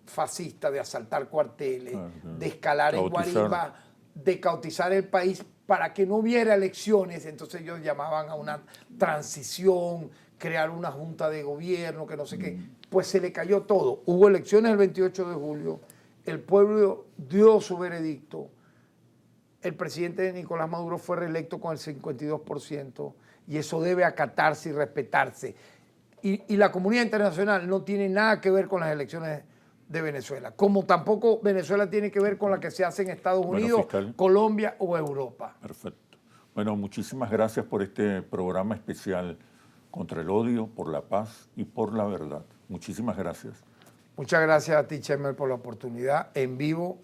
fascista de asaltar cuarteles, de escalar en Guarimba, de cautizar el país para que no hubiera elecciones. Entonces ellos llamaban a una transición, crear una junta de gobierno, que no sé qué. Pues se le cayó todo. Hubo elecciones el 28 de julio, el pueblo dio su veredicto, el presidente Nicolás Maduro fue reelecto con el 52% y eso debe acatarse y respetarse. Y la comunidad internacional no tiene nada que ver con las elecciones de Venezuela, como tampoco Venezuela tiene que ver con la que se hace en Estados Unidos, Colombia o Europa. Perfecto. Bueno, muchísimas gracias por este programa especial contra el odio, por la paz y por la verdad. Muchísimas gracias. Muchas gracias a ti, Chemel, por la oportunidad en vivo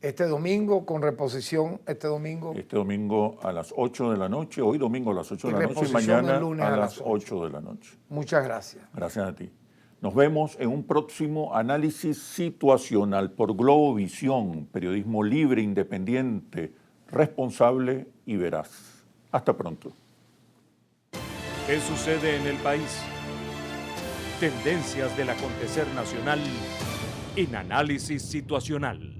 este domingo, con reposición este domingo. Este domingo a las 8 de la noche, hoy domingo a las 8 de la noche y mañana a las 8 de la noche. Muchas gracias. Gracias a ti. Nos vemos en un próximo análisis situacional por Globovisión, periodismo libre, independiente, responsable y veraz. Hasta pronto. ¿Qué sucede en el país? Tendencias del acontecer nacional en Análisis Situacional.